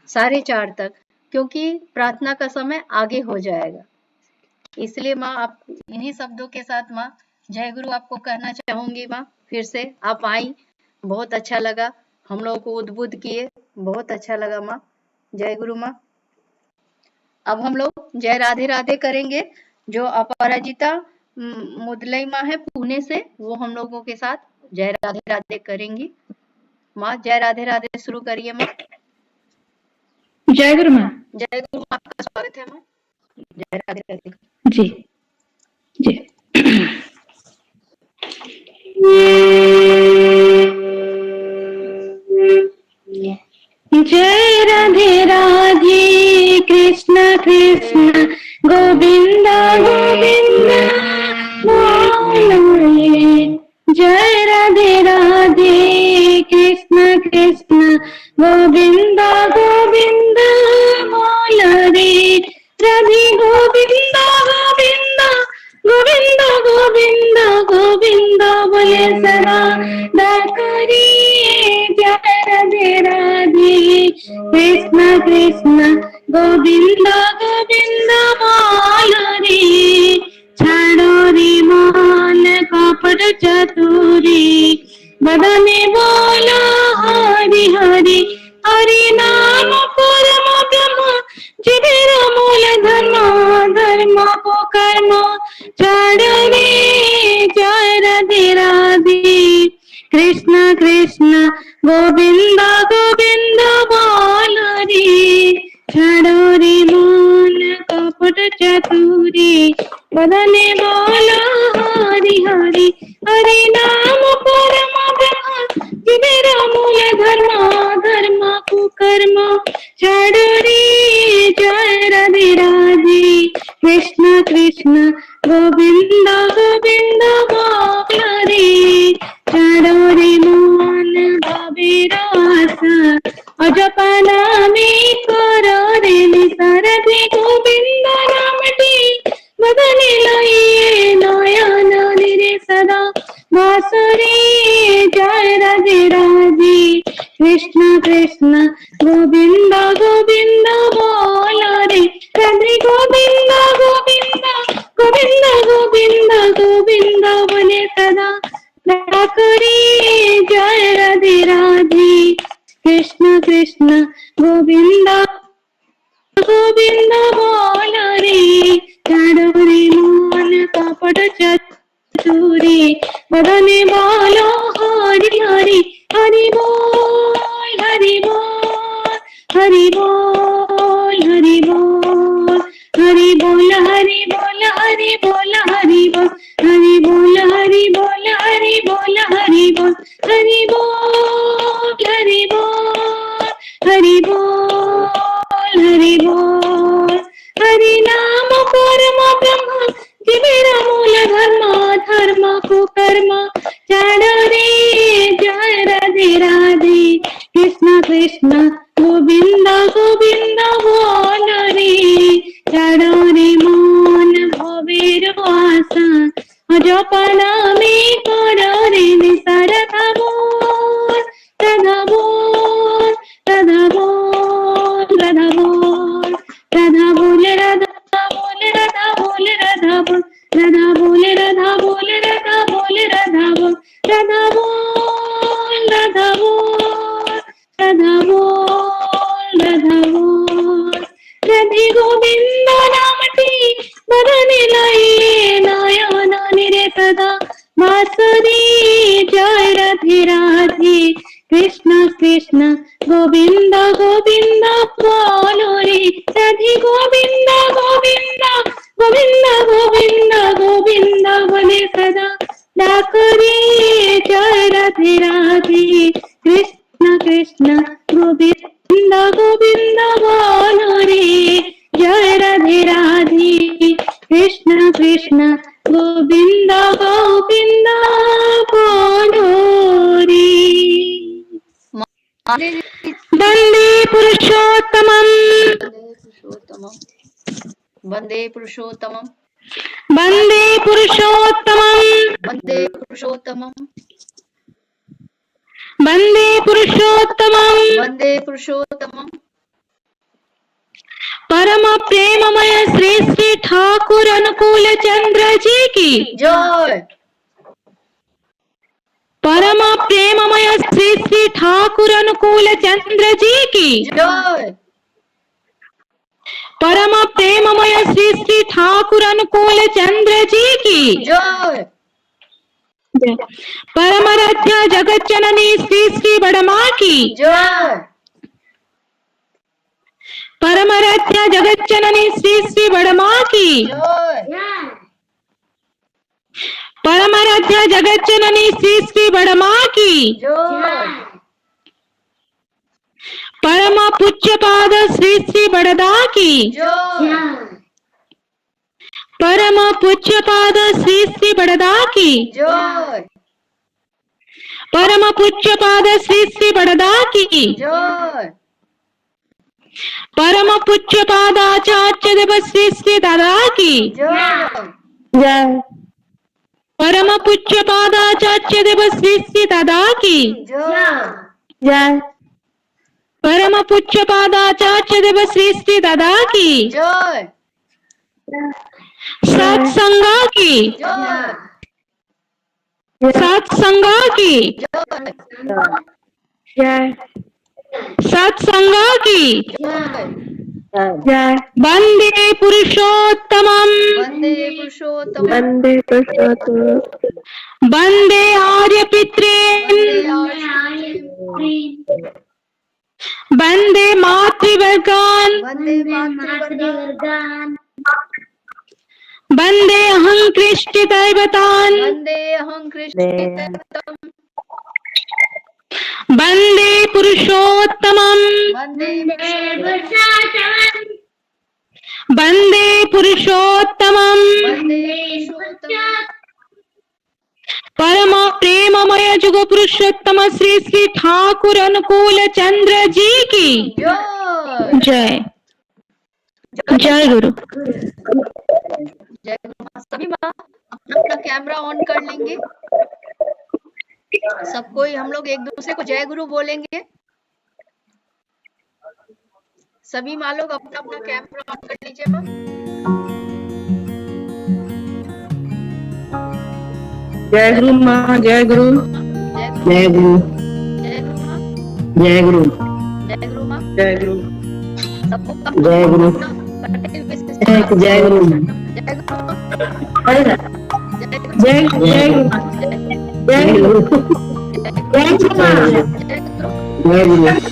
4:30 तक, क्योंकि प्रार्थना का समय आगे हो जाएगा। इसलिए माँ आप इन्हीं शब्दों के साथ माँ जय गुरु आपको कहना चाहूंगी माँ। फिर से आप आई, बहुत अच्छा लगा, हम लोगों को उद्बुद्ध किए, बहुत अच्छा लगा माँ। जय गुरु माँ। अब हम लोग जय राधे राधे करेंगे। जो अपराजिता मुदलई माँ है पुणे से, वो हम लोगों के साथ जय राधे राधे करेंगी। माँ जय राधे राधे शुरू करिए माँ। जय गुरु माँ। जय गुरु माँ, आपका स्वागत है माँ। जय राधे राधे। जी जी। जय राधे राधे कृष्ण कृष्ण गोविंद गोविंद बोलिए। जय राधे राधे कृष्ण कृष्ण गोविंद गोविंद बोल रे। राधे गोविंद गोविंद गोविंद गोविंद गोविंद बोले सदा दाकरी। जय राधे राधे कृष्ण कृष्ण गोविंद गोविंद बोल रे। छाड़ो रे मोहन कपट चतुरी, बदने बोलो हरि हरि। हरि नाम परम ब्रह्म, जिधर मूल धर्म, धर्म को कर्म। छाड़ो रे जय राधे राधे कृष्ण कृष्ण गोविंद गोविंद बोल रे। छाड़ो रे मोहन कपट चतुरी, बदने बोलो हरि हरि। हरि नाम परम ब्रह्म, जिधर मूल धर्म, धर्म को कर्म। छाड़ो रे जय राधे राधे कृष्ण कृष्ण गोविंद गोविंद बोल रे। छाड़ो रे मोहन भावे रस, अजपना में करो रे निसारथी। गोविंद नामटी बदने लाइए नयन रे सदा बांसुरी। जय राधे राधे कृष्ण कृष्ण गोविंद राधे गोविंद गोविंद गोविंद गोविंद गोविंद बोले सदा करी जय राधे राधे कृष्ण कृष्ण गोविंद गोविंद बोल रे चाडोरे मोल कपट चूरी बदने बोलो हरि हरि हरि बोल हरि बोल हरि बोल हरि बोल हरि बोल हरि बोल हरि बोल हरि बोल हरि बोल हरि बोल हरि बोल हरि बोल हरि बोल हरि बोल हरि बोल हरि बोल हरि नाम परम ब्रह्म जीवेरा मूल धर्म धर्म को कर्म चाड़ रे जय राधे राधे कृष्ण कृष्ण गोविंद गोविंद बोल रे चाड़ रे मन भवेर आशा जपना में कर रे निसार बोल राधा बोल राधा बोल राधा बोल राधा बोल राधा बोल राधा बोल राधा बोल राधा बोल राधा बोल राधा बोल राधा बोल राधा बोल राधा बोल राधा बोल राधा बोल राधे गोविंद नामटी बरने लाए नयन निरे सदा बांसुरी जय राधे राधे कृष्ण कृष्ण गोविंद गोविंद बोलो रे राधे गोविंद गोविंद गोविंद गोविंद गोविंद बोले सदा डाकरे जय राधे राधे कृष्ण कृष्ण गोविंद गोविंद बोलो रे जय राधे राधे कृष्ण कृष्ण गोविंद गोविंद बोलो रे वंदे पुरुषोत्तमं वंदे पुरुषोत्तमं वंदे पुरुषोत्तमं वंदे पुरुषोत्तमं वंदे पुरुषोत्तमं वंदे पुरुषोत्तमं परम प्रेममय श्री श्री ठाकुर अनुकूल चंद्र जी की जय परम प्रेममय श्री श्री ठाकुर अनुकूल चंद्र जी की जय परम प्रेममय श्री श्री ठाकुर अनुकूल चंद्र जी की जय परमरध्य जगत जननी श्री श्री बड़मा की जय परमरध्य जगत जननी श्री श्री बड़मा की जय परमरध्य जगत जननी श्री श्री बड़मा की जय परम पूज्य पाद श्री श्री बड़दा की जय परम पूज्य पाद श्री श्री बड़दा की जय परम पूज्य पाद श्री श्री बड़दा की जय परम पूज्य पादाचार्य देव श्री श्री दादा की जय परम पूज्य पादाचार्य देव श्री श्री दादा की जय परम पूज्य पादाचार्य देव श्री श्री दादा की जय सत्संगा की जय सत्संगा की जय सत्संगा की जय वंदे पुरुषोत्तमं वंदे पुरुषोत्तमं वंदे पुरुषोत्तमं वंदे आर्य पित्रे वंदे मातृवर्गान् वंदे मातृवर्गान् वंदे अहं कृष्टि दैवतान् वंदे अहं कृष्णं वंदे पुरुषोत्तमं वंदे वंदे पुरुषोत्तमं वंदे पुरुषोत्तमं परम प्रेममय जुग पुरुषोत्तम श्री श्री ठाकुर अनुकूल चंद्र जी की जय जय जय गुरु जय गुरु माँ। सभी माँ अपना कैमरा ऑन कर लेंगे। सब कोई हम लोग एक दूसरे को जय गुरु बोलेंगे। सभी माँ लोग अपना अपना कैमरा ऑन कर लीजिए माँ। जय गुरु माँ, जय गुरु, जय गुरु जय गुरु, माँ, जय गुरु, जय गुरु माँ। जय गुरु, सबको जय गुरु, जय गुरु, जय गुरु माँ। जय गुरु, जय गुरु, जय गुरु, जय गुरु माँ, जय गुरु, जय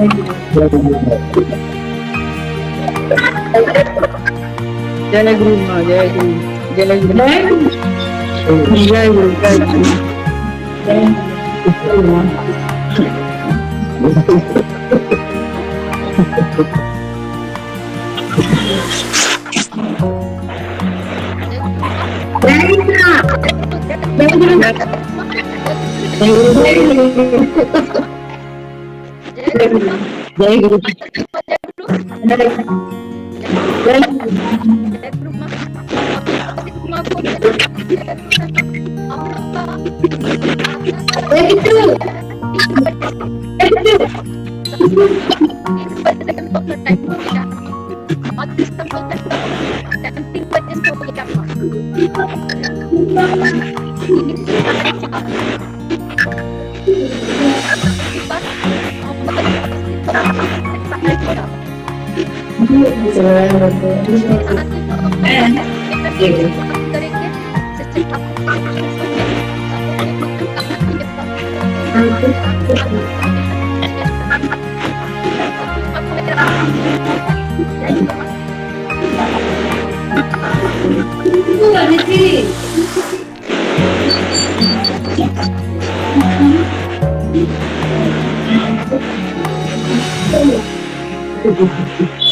गुरु, जय गुरु, जय गुरु माँ, जय गुरु, जय गुरु माँ, जय गुरु, जय गुरु, जय गुरु, जय गुरु, जय गुरु माँ। जय गुरु, जय